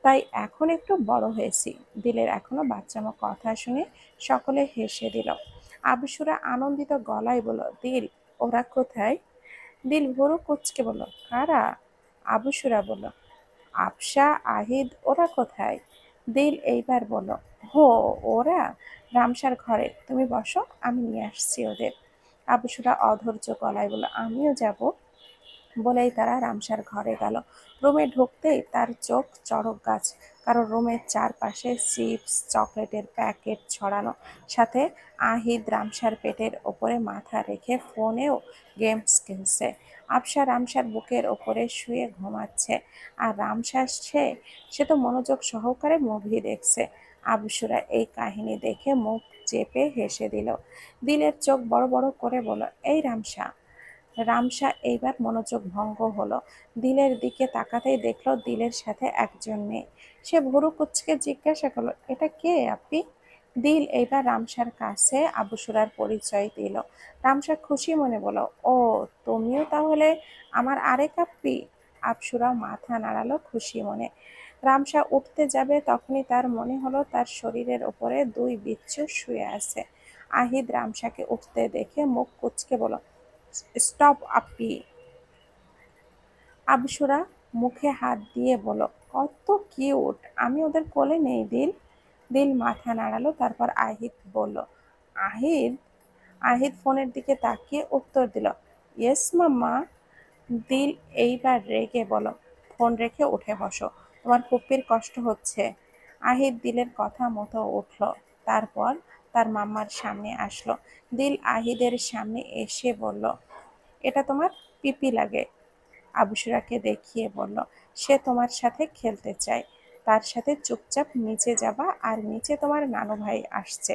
তাই এখন একটু বড় হয়েছি। দিলের এখনো বাচ্চামো কথা শুনে সকলে হেসে দিল। আবুসুরা আনন্দিত গলায় বলল, দিল, ওরা কোথায়? দিল ভুরু কুঁচকে বলল, কারা? আবুসুরা বলল, আফসা, আহিদ, ওরা কোথায়? দিল এইবার বলল, হো, ওরা রামসার ঘরে, তুমি বসো, আমি নিয়ে আসছি ওদের। আবুসুরা অধৈর্য গলায় বলল, আমিও যাব। বলেই তারা রামসার ঘরে গেল। রুমে ঢুকতেই তার চোখ চড়ক গাছ, কারণ রুমের চারপাশে চিপস চকলেটের প্যাকেট ছড়ানো, সাথে আহিদ রামসার পেটের ওপরে মাথা রেখে ফোনেও গেমস খেলছে। আফসা রামসার বুকের ওপরে শুয়ে ঘুমাচ্ছে, আর রামসা সে তো মনোযোগ সহকারে মুভি দেখছে। আবুসুরা এই কাহিনী দেখে মুখ চেপে হেসে দিল। দিলের চোখ বড় বড় করে বলল, এই রামসা। রামসা এইবার মনোযোগ ভঙ্গ হলো। দিলের দিকে তাকাতেই দেখলো দিলের সাথে একজন মেয়ে। সে ভুরু কুঁচকে জিজ্ঞাসা করলো, এটা কে আপনি? দিল এইবার রামসার কাছে আবুসুরার পরিচয় দিল। রামসা খুশি মনে বলল, ও, তুমিও তাহলে আমার আরেক আপ্পি? আবসুরা মাথা নাড়ালো খুশি মনে। রামসা উঠতে যাবে তখনই তার মনে হলো তার শরীরের ওপরে 2 বিচ্ছু শুয়ে আছে। আহিদ রামসাকে উঠতে দেখে মুখ কুঁচকে বলল, স্টপ আপ্পি। আবসুরা মুখে হাত দিয়ে বলল, কত কিউট, আমি ওদের কোলে নেই দিল। দিল মাথা নাড়ালো, তারপর আহিদ বলল, আহিদ? আহিদ ফোনের দিকে তাকিয়ে উত্তর দিল, ইয়েস মাম্মা। দিল এইবার রেগে বলল, ফোন রেখে উঠে বসো, তোমার ফুপ্পির কষ্ট হচ্ছে। আহিদ দিলের কথা মতো উঠল, তারপর তার মাম্মার সামনে আসলো। দিল আহিদের সামনে এসে বলল, এটা তোমার পিপি লাগে। আবুসুরাকে দেখিয়ে বলল, সে তোমার সাথে খেলতে চায়, তার সাথে চুপচাপ নিচে যাবা, আর নিচে তোমার নানু ভাই আসছে,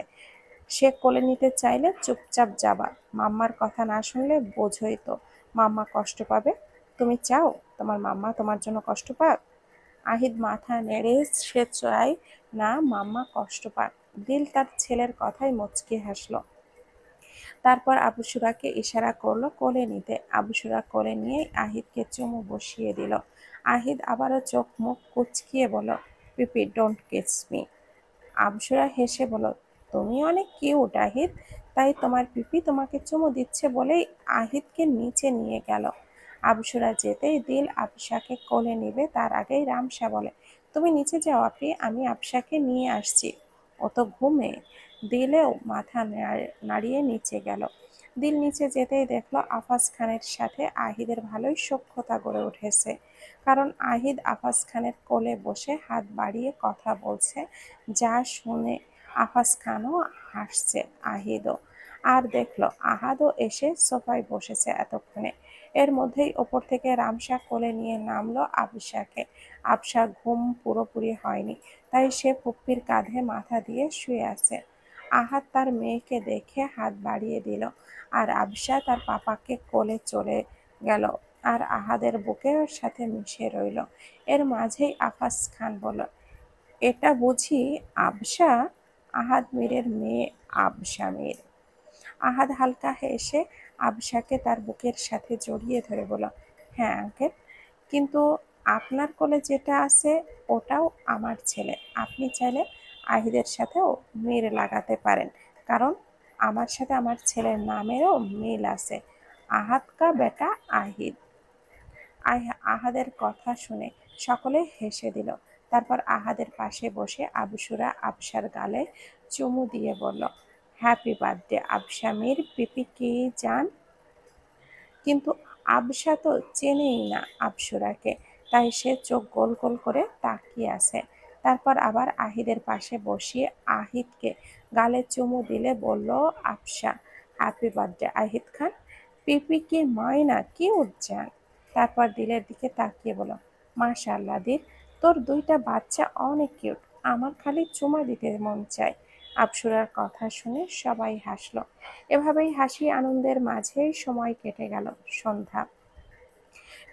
সে কোলে নিতে চাইলে চুপচাপ যাবা। মাম্মার কথা না শুনলে বোঝোই তো, মাম্মা কষ্ট পাবে। তুমি চাও তোমার মাম্মা তোমার জন্য কষ্ট পাক? আহিদ মাথা নেড়ে সে চায় না মাম্মা কষ্ট পাক। দিল তার ছেলের কথায় মুচকি হাসলো। তারপর আবুসুরাকে ইশারা করলো কোলে নিতে। আবুসুরা কোলে নিয়ে আহিদকে চুমু বসিয়ে দিল। আহিদ আবারও চোখ মুখ কুচকিয়ে বলল, পিপি, ডোন্ট কিস মি। আবসরা হেসে বলল, তুমি অনেক কিউট আহিদ, তাই তোমার পিপি তোমাকে চুমু দিচ্ছে বলেই আহিদকে নিচে নিয়ে গেল। আবসুরা যেতেই দিল আবসাকে কোলে নিবে তার আগেই রামসা বলে, তুমি নিচে যাও আপি, আমি আবসাকে নিয়ে আসছি। ও তো ঘুমে। দিলেও মাথা নাড়িয়ে নিচে গেল। দিল নিচে যেতেই দেখলো আফাজ খানের সাথে আহিদের ভালোই সখ্যতা গড়ে উঠেছে। কারণ আহিদ আফাজ খানের কোলে বসে হাত বাড়িয়ে কথা বলছে, যা শুনে আফাজ খানও হাসছে, আহিদও। আর দেখলো আহাদও এসে সোফায় বসেছে এতক্ষণে। এর মধ্যেই ওপর থেকে রামসা কোলে নিয়ে নামলো আবসাকে। আবসার ঘুম পুরোপুরি হয়নি, তাই সে ফুপ্পির কাঁধে মাথা দিয়ে শুয়ে আছে। আহাদ তার মেয়েকে দেখে হাত বাড়িয়ে দিল, আর আবসা তার পাপাকে কোলে চলে গেল আর আহাদের বুকের সাথে মিশে রইল। এর মাঝেই আফাজ খান বলল, এটা বুঝি আবসা? আহাদ মীরের মেয়ে আবসা মীর। আহাদ হালকা হেসে আবসাকে তার বুকের সাথে জড়িয়ে ধরে বলল, হ্যাঁ আঙ্কেল, কিন্তু আপনার কোলে যেটা আছে ওটাও আমার ছেলে। আপনি চাইলে আহিদের সাথেও মিল লাগাতে পারেন, কারণ আমার সাথে আমার ছেলের নামেরও মিল আছে। আহাদ কা বেটা আহিদ। আহাদের কথা শুনে সকলে হেসে দিল। তারপর আহাদের পাশে বসে আবসুরা আবসার গালে চুমু দিয়ে বলল, হ্যাপি বার্থডে আবসা মীর পিপি কি জান। কিন্তু আবসা তো চেনেই না আবসুরাকে, তাই সে চোখ গোল গোল করে তাকিয়ে আছে। তারপর আবার আহিদের পাশে বসিয়ে আহিদকে গালে চুমু দিলে বলল আবসা, হ্যাপি বার্থডে আহিদ খান, পিপি কি ময়না কি উজ্জান। তারপর দিলের দিকে তাকিয়ে বলল, মাশাআল্লাহ দিল, তোর দুইটা বাচ্চা অনেক কিউট, আমার খালি চুমা দিতে মন চায়। আবসুরার কথা শুনে সবাই হাসলো। এভাবেই হাসি আনন্দের মাঝেই সময় কেটে গেল। সন্ধ্যা।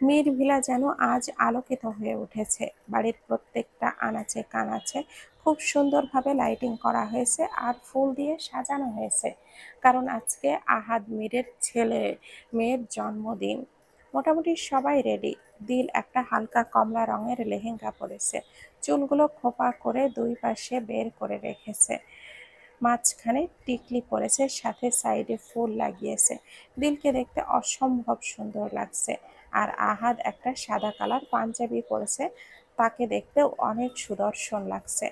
মীর ভিলা যেন আজ আলোকিত হয়ে উঠেছে। বাড়ির প্রত্যেকটা আনাচে কানাচে খুব সুন্দরভাবে লাইটিং করা হয়েছে আর ফুল দিয়ে সাজানো হয়েছে, কারণ আজকে আহাদ মীরের ছেলে মেয়ের জন্মদিন। মোটামুটি সবাই রেডি। দিল একটা হালকা কমলা রঙের লেহেঙ্গা পরেছে, চুলগুলো খোপা করে দুই পাশে বের করে রেখেছে, মাঝখানে টিকলি পরেছে, সাথে সাইডে ফুল লাগিয়েছে। দিলকে দেখতে অসম্ভব সুন্দর লাগছে। আর আহাদ একটা সাদা কালার পাঞ্জাবি পরেছে, তাকে দেখতেও অনেক সুদর্শন লাগছে।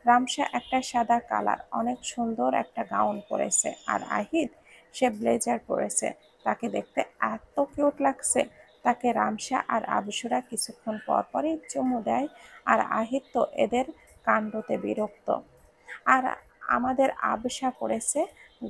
রামসা একটা সাদা কালার অনেক সুন্দর একটা গাউন পরেছে, আর আহিদ সে ব্লেজার পরেছে, তাকে দেখতে এত কিউট লাগছে। তাকে রামসা আর আবসুরা কিছুক্ষণ পর পরই চুমু দেয়, আর আহিদ তো এদের কাণ্ডতে বিরক্ত। আর আমাদের আবসা পড়েছে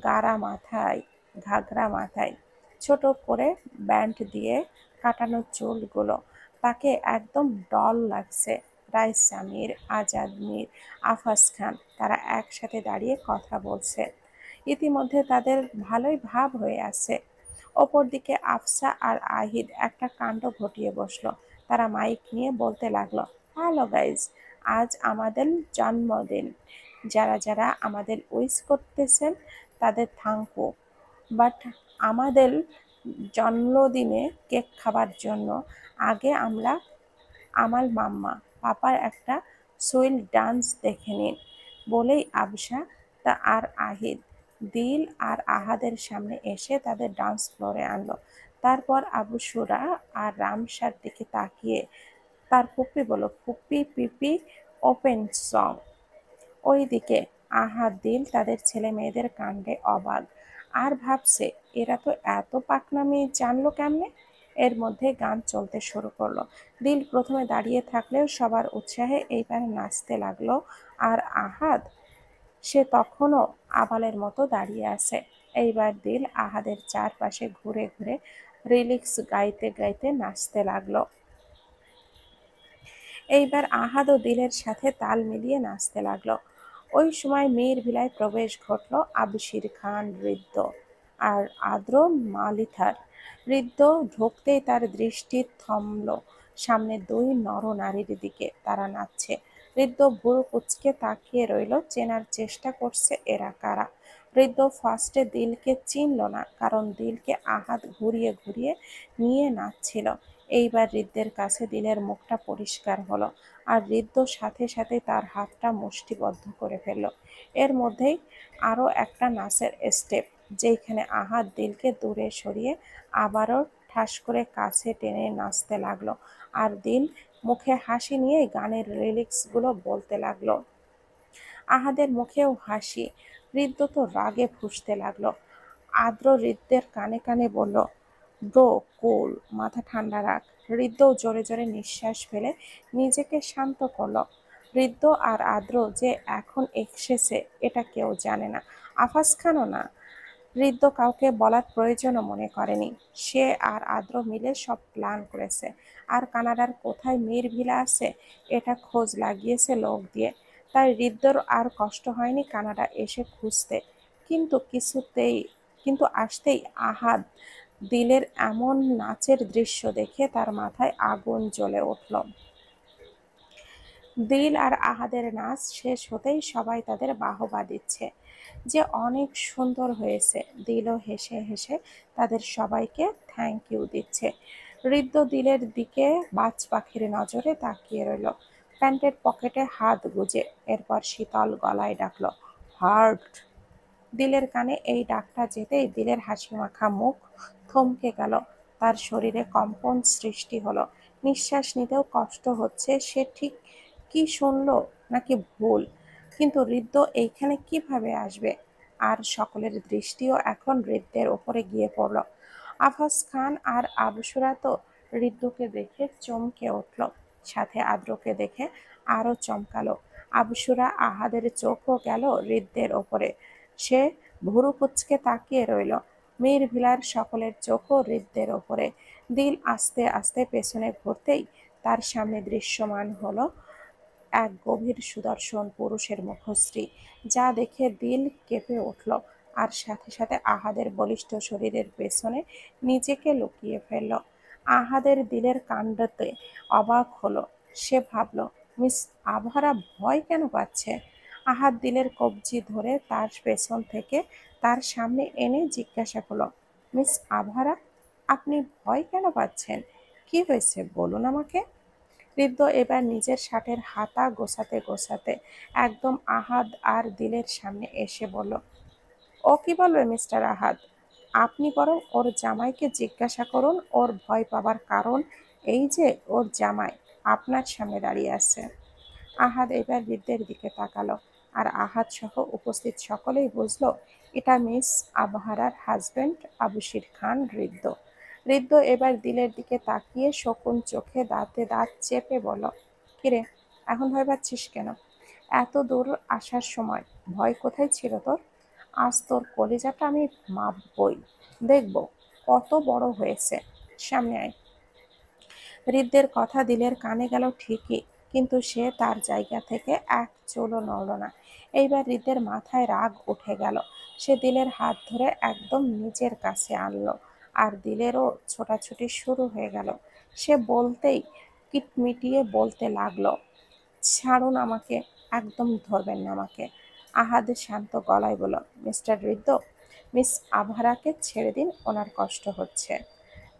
গাড়া মাথায়, ঘাগরা মাথায়, ছোট করে ব্যান্ড দিয়ে কাটানো চুলগুলো, তাকে একদম ডল লাগছে। রাইসা মীর, আজাদ মীর, আফাজ খান তারা একসাথে দাঁড়িয়ে কথা বলছে। ইতিমধ্যে তাদের ভালোই ভাব হয়ে আছে। অপর দিকে আফসা আর আহিদ একটা কাণ্ড ঘটিয়ে বসলো। তারা মাইক নিয়ে বলতে লাগলো, হ্যালো গাইজ, আজ আমাদের জন্মদিন। যারা যারা আমাদের উইশ করতেছেন তাদের থ্যাংকু, বাট আমাদের জন্মদিনে কেক খাবার জন্য আগে আমরা আমার মাম্মা পাপার একটা সুইল ডান্স দেখে নিন। বলেই আবসা তা আর আহিদ দিল আর আহাদের সামনে এসে তাদের ডান্স ফ্লোরে আনলো। তারপর আবুসুরা আর রামসার দিকে তাকিয়ে তার ফুপ্পি বলল, ফুপ্পি পিপি ওপেন সং। ওইদিকে আহাদ দিল তাদের ছেলে মেয়েদের কাণ্ডে অবাক, আর ভাবছে এরা তো এত পাকনামি জানলো কেমনে। এর মধ্যে গান চলতে শুরু করলো। দিল প্রথমে দাঁড়িয়ে থাকলেও সবার উৎসাহে এইবার নাচতে লাগলো। আর আহাদ সে তখনও আবালের মতো দাঁড়িয়ে আছে। এইবার দিল আহাদের চারপাশে ঘুরে ঘুরে রিলিক্স গাইতে গাইতে নাচতে লাগলো। এইবার আহাদ ও দিলের সাথে তাল মিলিয়ে নাচতে লাগলো। ওই সময় মেয়ের ভিলায় প্রবেশ ঘটল আবশির খান ঋদ্ধ আর আদ্র মালিথার। ঋদ্ধ ঢুকতেই তার দৃষ্টি থমল সামনে দুই নরনারীর দিকে, তারা নাচছে। ঋদ্ধ ভুরু কুঁচকে তাকিয়ে রইল, চেনার চেষ্টা করছে এরা কারা। ঋদ্ধ ফার্স্টে দিলকে চিনল না, কারণ দিলকে আহাদ ঘুরিয়ে ঘুরিয়ে নিয়ে নাচছিল। এইবার ঋদ্ধের কাছে দিলের মুখটা পরিষ্কার হলো, আর ঋদ্ধ সাথে সাথে তার হাতটা মুষ্টিবদ্ধ করে ফেলল। এর মধ্যেই আরও একটা নাচের স্টেপ, যেইখানে আহাদ দিলকে দূরে সরিয়ে আবারও ঠাস করে কাছে টেনে নাচতে লাগলো, আর দিল মুখে হাসি নিয়ে গানের লিরিক্সগুলো বলতে লাগলো। আহাদের মুখেও হাসি। হৃদ্য তো রাগে ফুঁসতে লাগলো। আদ্র হৃদ্যের কানে কানে বলল, ব্রো কুল, মাথা ঠান্ডা রাখ। হৃদ্যও জোরে জোরে নিঃশ্বাস ফেলে নিজেকে শান্ত করলো। হৃদ্য আর আদ্র যে এখন এসেছে এটা কেউ জানে না, আফাজ খানও না। হৃদ্য কাউকে বলার প্রয়োজনও মনে করেনি। সে আর আদ্র মিলে সব প্ল্যান করেছে, আর কানাডার কোথায় মীর আছে এটা খোঁজ লাগিয়েছে লোক দিয়ে। তাই হৃদ্যর আর কষ্ট হয়নি কানাডা এসে খুঁজতে। কিন্তু কিছুতেই কিন্তু আসতেই আহাদ দিলের এমন নাচের দৃশ্য দেখে তার মাথায় আগুন জ্বলে উঠল। দিল আর আহাদের নাচ শেষ হতেই সবাই তাদের বাহবা দিচ্ছে যে অনেক সুন্দর হয়েছে। দিলও হেসে হেসে তাদের সবাইকে থ্যাংক ইউ দিচ্ছে। হৃদ্য দিলের দিকে বাজ পাখির নজরে তাকিয়ে রইল, প্যান্টের পকেটে হাত গুজে। এরপর শীতল গলায় ডাকলো, হার্ট। দিলের কানে এই ডাকটা যেতেই দিলের হাসিমাখা মুখ থমকে গেল। তার শরীরে কম্পন সৃষ্টি হলো। নিঃশ্বাস নিতেও কষ্ট হচ্ছে। সে ঠিক কি শুনলো নাকি ভুল, কিন্তু হৃদ্য এইখানে কিভাবে আসবে? আর সকলের দৃষ্টিও এখন হৃদ্যের ওপরে গিয়ে পড়ল। আফাজ খান আর আবসুরা তো হৃদ্যকে দেখে চমকে উঠল, সাথে আদ্রকে দেখে আরো চমকালো। আবসুরা আহাদের চোখও গেল হৃদ্যের ওপরে। সে ভুরু কুঁচকে তাকিয়ে রইল। মীর ভিলার সকলের চোখও হৃদ্যের ওপরে। দিল আস্তে আস্তে পেছনে ঘুরতেই তার সামনে দৃশ্যমান হলো এক গভীর সুদর্শন পুরুষের মুখশ্রী, যা দেখে দিল কেঁপে উঠল, আর সাথে সাথে আহাদের বলিষ্ঠ শরীরের পেছনে নিজেকে লুকিয়ে ফেলল। আহাদের দিলের কাণ্ডতে অবাক হলো। সে ভাবল, মিস আভারা ভয় কেন পাচ্ছে? আহাদ দিলের কবজি ধরে তার পেছন থেকে তার সামনে এনে জিজ্ঞাসা করলো, মিস আভারা, আপনি ভয় কেন পাচ্ছেন? কি হয়েছে বলুন আমাকে। হৃদ্য এবার নিজের শার্টের হাতা গোছাতে গোছাতে একদম আহাদ আর দিলের সামনে এসে বলল, ও কি বলবে মিস্টার আহাদ? আপনি বরং ওর জামাইকে জিজ্ঞাসা করুন ওর ভয় পাবার কারণ। এই যে ওর জামাই আপনার সামনে দাঁড়িয়ে আছে। আহাদ এবার হৃদ্যের দিকে তাকালো, আর আহাদ সহ উপস্থিত সকলেই বুঝলো এটা মিস আবহারার হাজবেন্ড আবুশির খান হৃদ্য। হৃদ্য এবার দিলের দিকে তাকিয়ে শকুন চোখে দাঁতে দাঁত চেপে বলল, কিরে, এখন ভয় পাচ্ছিস কেন? এত দূর আসার সময় ভয় কোথায় ছিল তোর? আজ তোর কলিজাটা আমি মাপবই, দেখব কত বড় হয়েছে। সামনে আয়। হৃদ্যের কথা দিলের কানে গেল ঠিকই, কিন্তু সে তার জায়গা থেকে এক চুলও নড়ল না। এইবার হৃদ্যের মাথায় রাগ উঠে গেল। সে দিলের হাত ধরে একদম নিজের কাছে আনলো, আর দিলেরও ছোটাছুটি শুরু হয়ে গেল। সে বলতেই কিটমিটিয়ে বলতে লাগলো, ছাড়ুন আমাকে, একদম ধরবেন না আমাকে। আহাদ শান্ত গলায় বলল, মিস্টার হৃদ্য, মিস আভারাকে ছেড়ে দিন, ওনার কষ্ট হচ্ছে।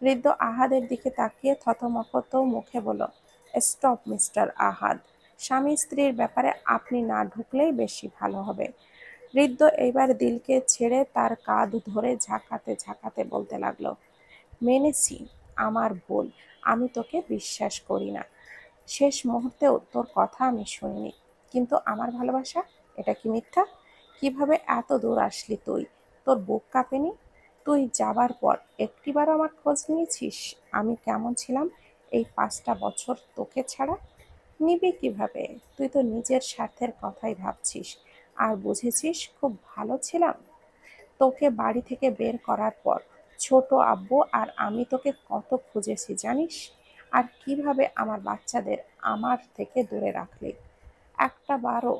হৃদ্য আহাদের দিকে তাকিয়ে থতমত মুখে বলল, স্টপ মিস্টার আহাদ, স্বামী স্ত্রীর ব্যাপারে আপনি না ঢুকলেই বেশি ভালো হবে। হৃদ্য এইবার দিলকে ছেড়ে তার কাঁধ ধরে ঝাঁকাতে ঝাঁকাতে বলতে লাগলো, মেনেছি আমার ভুল, আমি তোকে বিশ্বাস করি না। শেষ মুহূর্তেও তোর কথা আমি শুনিনি, কিন্তু আমার ভালোবাসা, এটা কি মিথ্যা? কিভাবে এত দূর আসলি তুই? তোর বুক কাঁপেনি? তুই যাবার পর একটিবারও আমার খোঁজ নিয়েছিস আমি কেমন ছিলাম এই 5টা বছর তোকে ছাড়া? নিবি কিভাবে? তুই তো নিজের স্বার্থের কথাই ভাবছিস, আর বুঝেছিস খুব ভালো ছিলাম। তোকে বাড়ি থেকে বের করার পর ছোট আব্বু আর আমি তোকে কত খুঁজেছি জানিস? আর কিভাবে আমার বাচ্চাদের আমার থেকে দূরে রাখলি। একটা বারও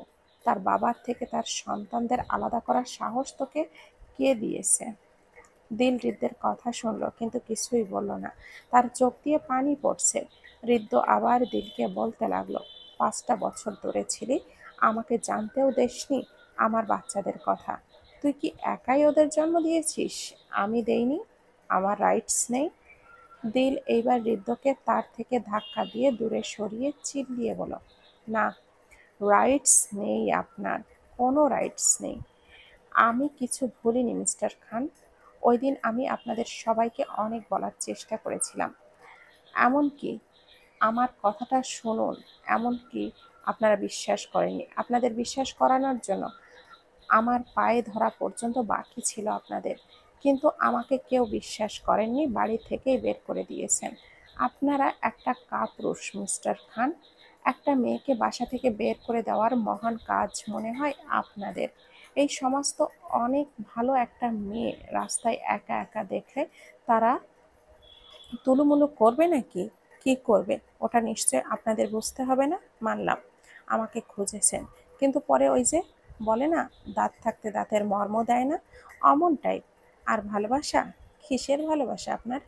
তার বাবার থেকে তার সন্তানদের আলাদা করার সাহস তোকে কে দিয়েছে? দিল হৃদ্যের কথা শুনল, কিন্তু কিছুই বলল না। তার চোখ দিয়ে পানি পড়ছে। হৃদ্য আবার দিলকে বলতে লাগলো, 5টা বছর দূরে ছিলি, আমাকে জানতেও দেসনি আমার বাচ্চাদের কথা। তুই কি একাই ওদের জন্ম দিয়েছিস? আমি দেইনি? আমার রাইটস নেই? দিল এইবার হৃদ্যকে তার থেকে ধাক্কা দিয়ে দূরে সরিয়ে চিল্লিয়ে বলল, না, রাইটস নেই আপনার, কোনো রাইটস নেই। আমি কিছু ভুলিনি মিস্টার খান। ওই দিন আমি আপনাদের সবাইকে অনেক বলার চেষ্টা করেছিলাম, এমনকি আমার কথাটা শুনুন, এমনকি আপনারা বিশ্বাস করেননি। আপনাদের বিশ্বাস করানোর জন্য আমার পায়ে ধরা পর্যন্ত বাকি ছিল আপনাদের, কিন্তু আমাকে কেউ বিশ্বাস করেননি, বাড়ি থেকেই বের করে দিয়েছেন। আপনারা একটা কাপুরুষ মিস্টার খান। একটা মেয়েকে বাসা থেকে বের করে দেওয়ার মহান কাজ মনে হয় আপনাদের। এই সমস্ত অনেক ভালো একটা মেয়ে রাস্তায় একা একা দেখলে তারা তুলুমুলু করবে নাকি? কি করবে? ওটা নিশ্চয় আপনাদের বুঝতে হবে না। মানলাম আমাকে খুঁজেছেন, কিন্তু পরে ওই যে বলে না, দাঁত থাকতে দাঁতের মর্ম দেয় না, অমন টাইপ। আর ভালোবাসা? কিসের ভালোবাসা আপনার?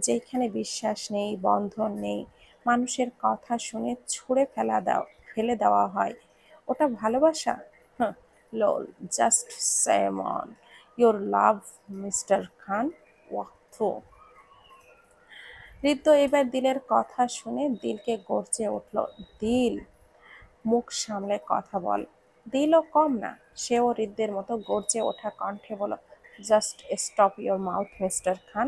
যেখানে বিশ্বাস নেই, বন্ধন নেই, মানুষের কথা শুনে ছুঁড়ে ফেলে দেওয়া হয়, ওটা ভালোবাসা? হ্যাঁ, lol, just same on your love mister Khan. ওয়াক্থ। হৃদ্য এবার দিলের কথা শুনে দিলকে গর্জে উঠল। দিল, মুখ সামলে কথা বল। দিলও কম না, সেও হৃদ্যের মতো গর্জে ওঠা কণ্ঠে বলল, just stop your mouth mister Khan.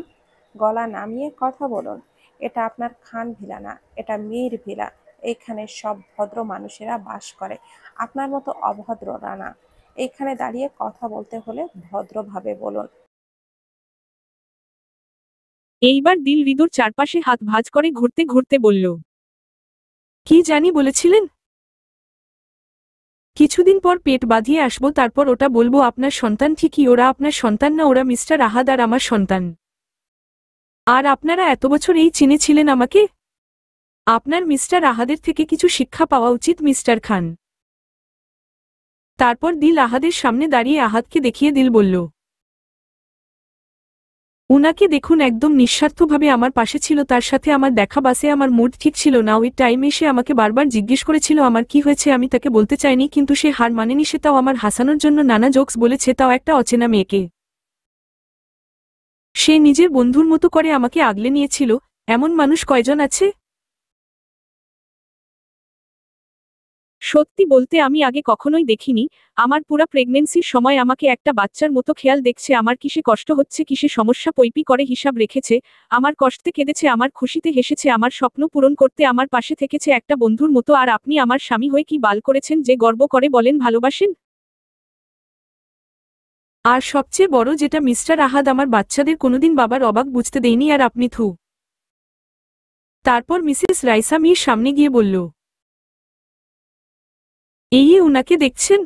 গলা নামিয়ে কথা বলুন। এটা আপনার খান ভিলা না, এটা মীর ভিলা। এইখানে সব ভদ্র মানুষেরা বাস করে, আপনার মতো অভদ্ররা না। এইখানে দাঁড়িয়ে কথা বলতে হলে ভদ্রভাবে বলুন। এইবার দিল হৃদুর চারপাশে হাত ভাঁজ করে ঘুরতে ঘুরতে বলল, কি জানি বলেছিলেন? কিছুদিন পর পেট বাঁধিয়ে আসবো, তারপর ওটা বলবো আপনার সন্তান ঠিকই। ওরা আপনার সন্তান না, ওরা মিস্টার আহাদ আর আমার সন্তান। আর আপনারা এত বছর এই চিনেছিলেন আমাকে? আপনার মিস্টার আহাদের থেকে কিছু শিক্ষা পাওয়া উচিত মিস্টার খান। তারপর দিল আহাদের সামনে দাঁড়িয়ে আহাদকে দেখিয়ে দিল বলল, উনাকে দেখুন, একদম নিঃস্বার্থভাবে আমার পাশে ছিল। তার সাথে আমার দেখা বাসে আমার মুড ঠিক ছিল না। ওই টাইমে সে আমাকে বারবার জিজ্ঞেস করেছিল আমার কি হয়েছে। আমি তাকে বলতে চাইনি, কিন্তু সে হার মানেনি। সে তাও আমার হাসানোর জন্য নানা জোকস বলেছে, তাও একটা অচেনা মেয়েকে। সে নিজের বন্ধুর মতো করে আমাকে আগলে নিয়েছিল। এমন মানুষ কয়জন আছে? সত্যি বলতে আমি আগে কখনোই দেখিনি। আমার পুরা প্রেগনেন্সির সময় আমাকে একটা বাচ্চার মতো খেয়াল দেখছে। আমার কিসে কষ্ট হচ্ছে, কিসে সমস্যা, পৈপি করে হিসাব রেখেছে। আমার কষ্টে কেঁদেছে, আমার খুশিতে হেসেছে, আমার স্বপ্ন পূরণ করতে আমার পাশে থেকেছে একটা বন্ধুর মতো। আর আপনি আমার স্বামী হয়ে কি বাল করেছেন যে গর্ব করে বলেন ভালোবাসেন? আর সবচেয়ে বড় যেটা, মিস্টার আহাদ আমার বাচ্চাদের কোনোদিন বাবার অবাক বুঝতে দেয়নি। আর আপনি থু। তারপর মিসেস রাইসা মির সামনে গিয়ে বলল, এই উনাকে দেখছেন?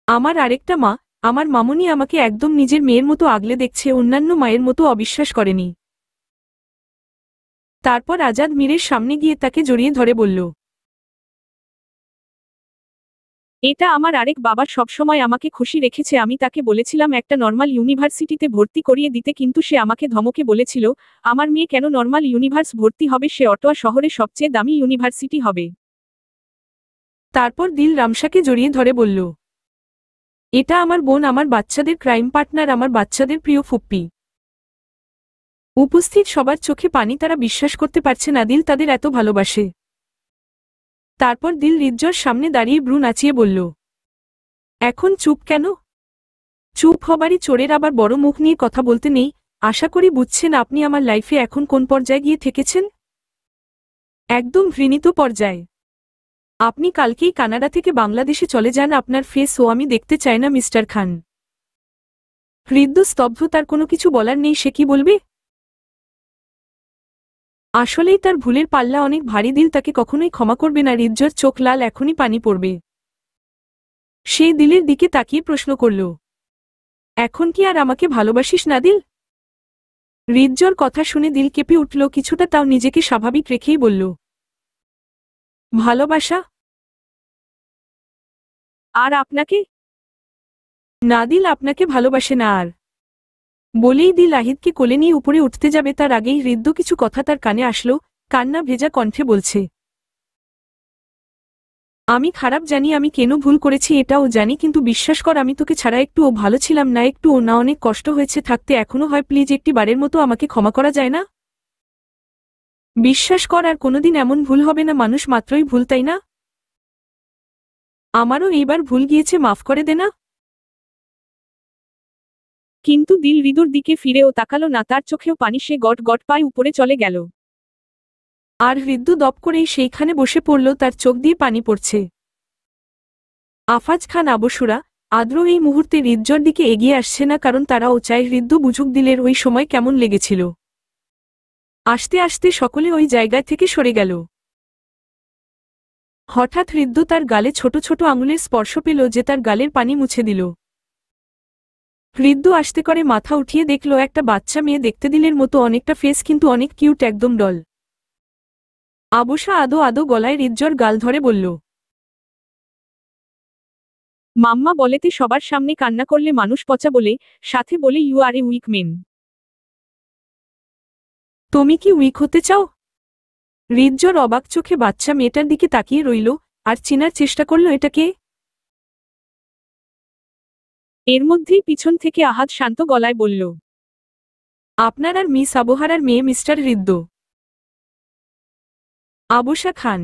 আমার আরেকটা মা, আমার মামুনি আমাকে একদম নিজের মেয়ের মতো আগলে দেখছে, অন্যান্য মায়ের মতো অবিশ্বাস করেনি। তারপর আজাদ মীরের সামনে গিয়ে তাকে জড়িয়ে ধরে বলল, এটা আমার আরেক বাবা, সবসময় আমাকে খুশি রেখেছে। আমি তাকে বলেছিলাম একটা নর্মাল ইউনিভার্সিটিতে ভর্তি করিয়ে দিতে, কিন্তু সে আমাকে ধমকে বলেছিল আমার মেয়ে কেন নর্মাল ইউনিভার্স ভর্তি হবে, সে অটোয়া শহরে সবচেয়ে দামি ইউনিভার্সিটি হবে। তারপর দিল রামসাকে জড়িয়ে ধরে বলল, এটা আমার বোন, আমার বাচ্চাদের ক্রাইম পার্টনার, আমার বাচ্চাদের প্রিয় ফুপ্পি। উপস্থিত সবার চোখে পানি, তারা বিশ্বাস করতে পারছে না দিল তাদের এত ভালোবাসে। তারপর দিল রিজ্জর সামনে দাঁড়িয়ে ব্রু নাচিয়ে বলল, এখন চুপ কেন? চুপ হবারই চোরের আবার বড় মুখ নিয়ে কথা বলতে নেই। আশা করি বুঝছেন আপনি আমার লাইফে এখন কোন পর্যায়ে গিয়ে থেকেছেন। একদম ঘৃণিত পর্যায়ে। আপনি কালকেই কানাডা থেকে বাংলাদেশে চলে যান, আপনার ফেস ও আমি দেখতে চাই না মিস্টার খান। হৃদ্য স্তব্ধ, তার কোনো কিছু বলার নেই, সে কি বলবে? আসলেই তার ভুলের পাল্লা অনেক ভারী, দিল তাকে কখনোই ক্ষমা করবে না। রিজ্জর চোখ লাল, এখনই পানি পড়বে। সে দিলের দিকে তাকিয়ে প্রশ্ন করল, এখন কি আর আমাকে ভালোবাসিস না দিল? রিজ্জর কথা শুনে দিল কেঁপে উঠল কিছুটা, তাও নিজেকে স্বাভাবিক রেখেই বলল, ভালোবাসা? আর আপনাকে? না, দিল আপনাকে ভালোবাসে না। আর বলেই দিল আহিদকে কোলে নিয়ে উপরে উঠতে যাবে, তার আগেই হৃদ্য কিছু কথা তার কানে আসলো। কান্না ভেজা কণ্ঠে বলছে, আমি খারাপ জানি, আমি কেন ভুল করেছি এটাও জানি, কিন্তু বিশ্বাস কর আমি তোকে ছাড়া একটুও ভালো ছিলাম না, একটুও না। অনেক কষ্ট হয়েছে থাকতে, এখনো হয়। প্লিজ একটি বারের মতো আমাকে ক্ষমা করা যায় না? বিশ্বাস কর আর কোনোদিন এমন ভুল হবে না। মানুষ মাত্রই ভুল, তাই না? আমারও এইবার ভুল গিয়েছে, মাফ করে দে না। কিন্তু দিল হৃদুর দিকে ফিরেও তাকালো না, তার চোখেও পানি, সে গট গট পায়ে উপরে চলে গেল। আর হৃদু দপ করেই সেইখানে বসে পড়ল, তার চোখ দিয়ে পানি পড়ছে। আফাজ খান আবশুরা আদ্র এই মুহূর্তে হৃদজর দিকে এগিয়ে আসছে না, কারণ তারাও চায় হৃদু বুঝুক দিলের ওই সময় কেমন লেগেছিল। আস্তে আস্তে সকলে ওই জায়গায় থেকে সরে গেল। হঠাৎ হৃদু তার গালে ছোট ছোট আঙুলের স্পর্শ পেল, যে তার গালের পানি মুছে দিল। হৃদু আস্তে করে মাথা উঠিয়ে দেখল একটা বাচ্চা মেয়ে, দেখতে দিলের মতো অনেকটা ফেস, কিন্তু অনেক কিউট, একদম ডল। আবশা আদো আদো গলায় হৃদজর গাল ধরে বলল, মাম্মা বলেতে সবার সামনে কান্না করলে মানুষ পচা বলে, সাথে বলে you are a weak men. তুমি কি উইক হতে চাও? হৃদজর অবাক চোখে বাচ্চা মেয়েটার দিকে তাকিয়ে রইল, আর চেনার চেষ্টা করল এটাকে। এর মধ্যেই পিছন থেকে আহাদ শান্ত গলায় বলল, আপনার আর মিস আবহারার মেয়ে মিস্টার হৃদ্য। আবশা খান।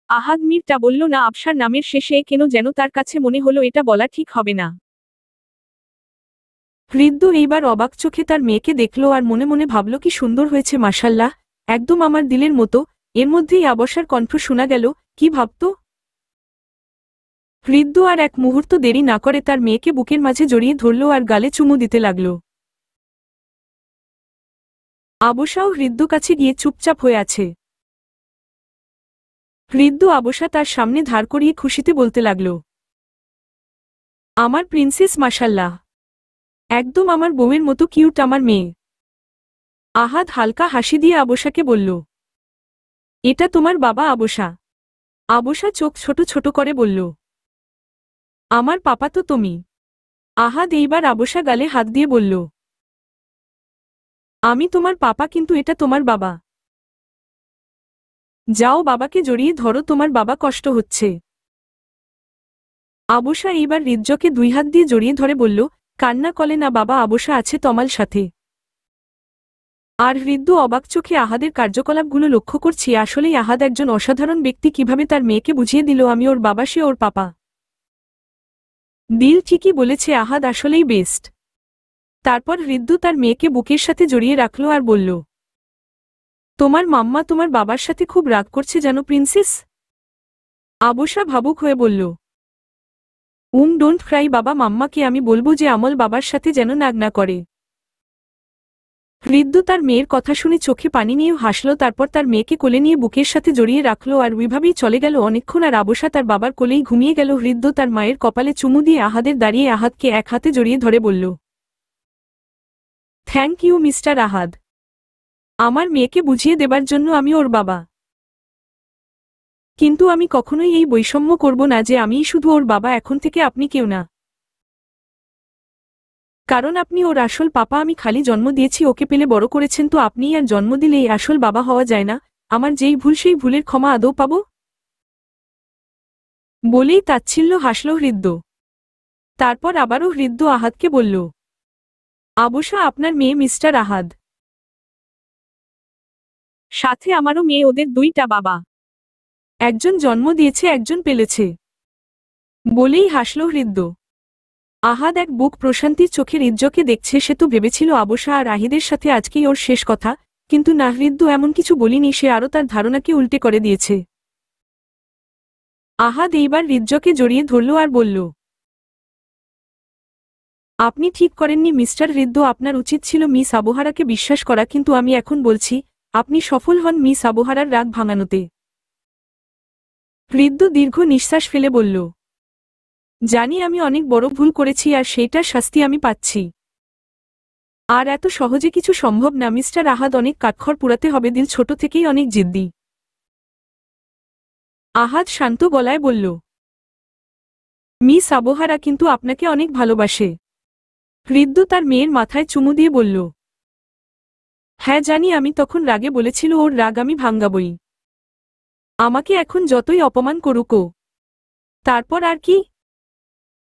আহাদ মিরটা বলল না, আবসার নামের শেষে কেন যেন তার কাছে মনে হলো এটা বলা ঠিক হবে না। হৃদ্য এইবার অবাক চোখে তার মেয়েকে দেখল, আর মনে মনে ভাবল কি সুন্দর হয়েছে মাশাল্লাহ, একদম আমার দিলের মতো। এর মধ্যেই আবসার কণ্ঠ শোনা গেল, কি ভাবত? হৃদ্য আর এক মুহূর্ত দেরি না করে তার মেয়েকে বুকের মাঝে জড়িয়ে ধরল আর গালে চুমু দিতে লাগল। আবসাও হৃদ্য কাছে গিয়ে চুপচাপ হয়ে আছে। হৃদ্য আবসা তার সামনে ধার করিয়ে খুশিতে বলতে লাগল, আমার প্রিন্সেস মাশাল্লাহ, একদম আমার বউয়ের মতো কিউট আমার মেয়ে। আহাদ হালকা হাসি দিয়ে আবসাকে বলল, এটা তোমার বাবা আবসা। আবসা চোখ ছোট ছোট করে বলল, আমার পাপা তো তুমি। আহাদ এইবার আবসা গালে হাত দিয়ে বলল, আমি তোমার পাপা, কিন্তু এটা তোমার বাবা। যাও বাবাকে জড়িয়ে ধরো, তোমার বাবা কষ্ট হচ্ছে। আবসা এইবার হৃদজকে দুই হাত দিয়ে জড়িয়ে ধরে বলল, কান্না করে না বাবা, আবসা আছে তোমার সাথে। আর হৃদ্য অবাক চোখে আহাদের কার্যকলাপগুলো লক্ষ্য করছি। আসলেই আহাদ একজন অসাধারণ ব্যক্তি, কিভাবে তার মেয়েকে বুঝিয়ে দিল আমি ওর বাবা, সে ওর পাপা। দিল ঠিকই বলেছে, আহাদ আসলেই বেস্ট। তারপর হৃদ্য তার মেয়েকে বুকের সাথে জড়িয়ে রাখল আর বলল, তোমার মাম্মা তোমার বাবার সাথে খুব রাগ করছে জানো প্রিন্সেস। আবসা ভাবুক হয়ে বলল, ডোন্ট ক্রাই বাবা, মাম্মাকে আমি বলবো যে আমল বাবার সাথে যেন নাগ না করে। হৃদ্য তার মেয়ের কথা শুনে চোখে পানি নিয়েও হাসল, তারপর তার মেয়েকে কোলে নিয়ে বুকের সাথে জড়িয়ে রাখল আর ওইভাবেই চলে গেল অনেকক্ষণ। আর আবসা তার বাবার কোলেই ঘুমিয়ে গেল। হৃদ্য তার মায়ের কপালে চুমু দিয়ে আহাদের দাঁড়িয়ে আহাদকে এক হাতে জড়িয়ে ধরে বলল, থ্যাংক ইউ মিস্টার আহাদ, আমার মেয়েকে বুঝিয়ে দেবার জন্য আমি ওর বাবা। কিন্তু আমি কখনোই এই বৈষম্য করব না যে আমিই শুধু ওর বাবা, এখন থেকে আপনি কেউ না। কারণ আপনি ওর আসল পাপা, আমি খালি জন্ম দিয়েছি, ওকে পেলে বড় করেছেন, তো আপনিই আর জন্ম দিলে এই আসল বাবা হওয়া যায় না। আমার যেই ভুল সেই ভুলের ক্ষমা আদৌ পাব? বলেই তাচ্ছিল্য হাসল হৃদ্য। তারপর আবারও হৃদ্য আহাদকে বলল, আবসা আপনার মেয়ে মিস্টার আহাদ, সাথে আমারও মেয়ে, ওদের দুইটা বাবা, একজন জন্ম দিয়েছে একজন পেলেছে। বলেই হাসল হৃদ্য। আহাদ এক বুক প্রশান্তির চোখে হৃদ্যকে দেখছে। সে তো ভেবেছিল আবসা আর আহিদের সাথে আজকেই ওর শেষ কথা, কিন্তু না, হৃদ্য এমন কিছু বলিনি, সে আরও তার ধারণাকে উল্টে করে দিয়েছে। আহাদ এইবার হৃদ্যকে জড়িয়ে ধরল আর বলল, আপনি ঠিক করেননি মিস্টার হৃদ্য, আপনার উচিত ছিল মিস আবহারাকে বিশ্বাস করা, কিন্তু আমি এখন বলছি আপনি সফল হন মিস আবহারার রাগ ভাঙানোতে। হৃদ্য দীর্ঘ নিঃশ্বাস ফেলে বলল, জানি আমি অনেক বড় ভুল করেছি আর সেইটার শাস্তি আমি পাচ্ছি। আর এত সহজে কিছু সম্ভব না মিস্টার আহাদ, অনেক কাঠখড় পুরাতে হবে, দিল ছোট থেকেই অনেক জিদ্দি। আহাদ শান্ত গলায় বলল, মিস আবহারা কিন্তু আপনাকে অনেক ভালোবাসে। হৃদ্য তার মেয়ের মাথায় চুমু দিয়ে বলল, হ্যাঁ জানি, আমি তখন রাগে বলেছিল ওর রাগ আমি ভাঙ্গাবই, আমাকে এখন যতই অপমান করুকো। তারপর আর কি?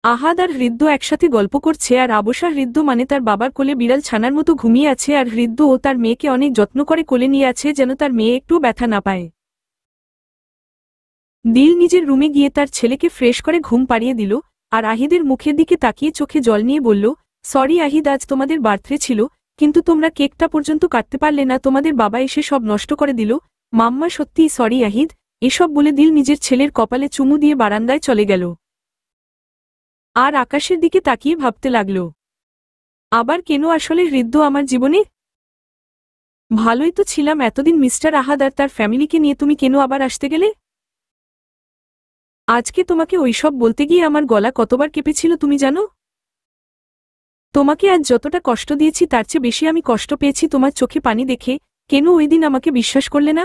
আহাদ আর হৃদ্য একসাথে গল্প করছে, আর আবসা হৃদ্য মানে তার বাবার কোলে বিড়াল ছানার মতো ঘুমিয়ে আছে, আর হৃদ্য ও তার মেয়েকে অনেক যত্ন করে কোলে নিয়ে আছে যেন তার মেয়ে একটু ব্যথা না পায়। দিল নিজের রুমে গিয়ে তার ছেলেকে ফ্রেশ করে ঘুম পাড়িয়ে দিল, আর আহিদের মুখের দিকে তাকিয়ে চোখে জল নিয়ে বলল, সরি আহিদ, আজ তোমাদের বার্থডে ছিল, কিন্তু তোমরা কেকটা পর্যন্ত কাটতে পারলে না, তোমাদের বাবা এসে সব নষ্ট করে দিল। মাম্মা সত্যিই সরি আহিদ। এসব বলে দিল নিজের ছেলের কপালে চুমু দিয়ে বারান্দায় চলে গেল আর আকাশের দিকে তাকিয়ে ভাবতে লাগল, আবার কেন আসলে হৃদ্য আমার জীবনে? ভালোই তো ছিলাম এতদিন মিস্টার আহাদ আর তার ফ্যামিলিকে নিয়ে, তুমি কেন আবার আসতে গেলে? আজকে তোমাকে ওইসব বলতে গিয়ে আমার গলা কতবার কেঁপেছিল তুমি জানো? তোমাকে আজ যতটা কষ্ট দিয়েছি তার চেয়ে বেশি আমি কষ্ট পেয়েছি তোমার চোখে পানি দেখে। কেন ওই দিন আমাকে বিশ্বাস করলে না?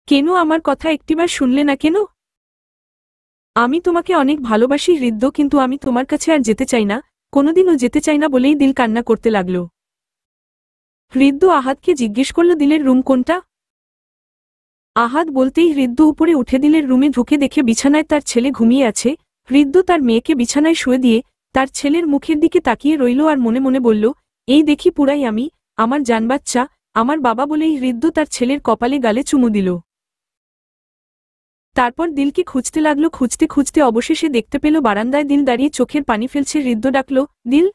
কেন আমার কথা একটিবার শুনলে না? কেন? আমি তোমাকে অনেক ভালোবাসি হৃদ্য, কিন্তু আমি তোমার কাছে আর যেতে চাই না, কোনোদিনও যেতে চাই না বলেই দিল কান্না করতে লাগল। হৃদ্য আহাদকে জিজ্ঞেস করল, দিলের রুম কোনটা? আহাদ বলতেই হৃদ্য উপরে উঠে দিলের রুমে ঢুকে দেখে বিছানায় তার ছেলে ঘুমিয়ে আছে। হৃদ্য তার মেয়েকে বিছানায় শুয়ে দিয়ে তার ছেলের মুখের দিকে তাকিয়ে রইল আর মনে মনে বলল, এই দেখি পুরাই আমি, আমার জানবাচ্চা, আমার বাবা বলেই হৃদ্য তার ছেলের কপালে গালে চুমু দিল। তারপর দিলকে খুঁজতে লাগলো, খুঁজতে খুঁজতে অবশেষে দেখতে পেল বারান্দায় দিল দাঁড়িয়ে চোখের পানি ফেলছে। হৃদ্য ডাকল, দিল।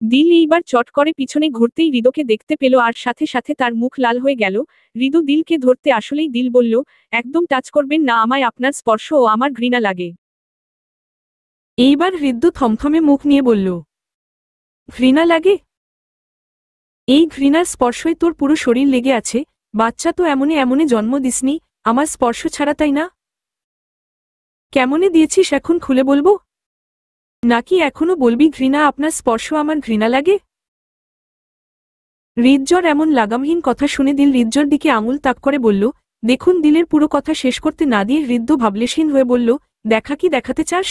দিল এইবার চট করে পিছনে ঘুরতেই হৃদকে দেখতে পেল আর সাথে সাথে তার মুখ লাল হয়ে গেল। হৃদু দিলকে ধরতে আসলেই দিল বলল, একদম টাচ করবেন না আমায়, আপনার স্পর্শ ও আমার ঘৃণা লাগে। এইবার হৃদ্য থমথমে মুখ নিয়ে বলল, ঘৃণা লাগে? এই ঘৃণার স্পর্শই তোর পুরো শরীর লেগে আছে, বাচ্চা তো এমনে এমনে জন্ম দিসনি, আমার স্পর্শ ছাড়া, তাই না? কেমনে দিয়েছিস এখন খুলে বলবো? নাকি এখনো বলবি ঘৃণা, আপনার স্পর্শ আমার ঘৃণা লাগে? হৃদজ্বর এমন লাগামহীন কথা শুনে দিল হৃদজ্বর দিকে আঙুল তাক করে বলল, দেখুন। দিলের পুরো কথা শেষ করতে না দিয়ে হৃদ্য ভাবলেশহীন হয়ে বলল, দেখা কি দেখাতে চাস?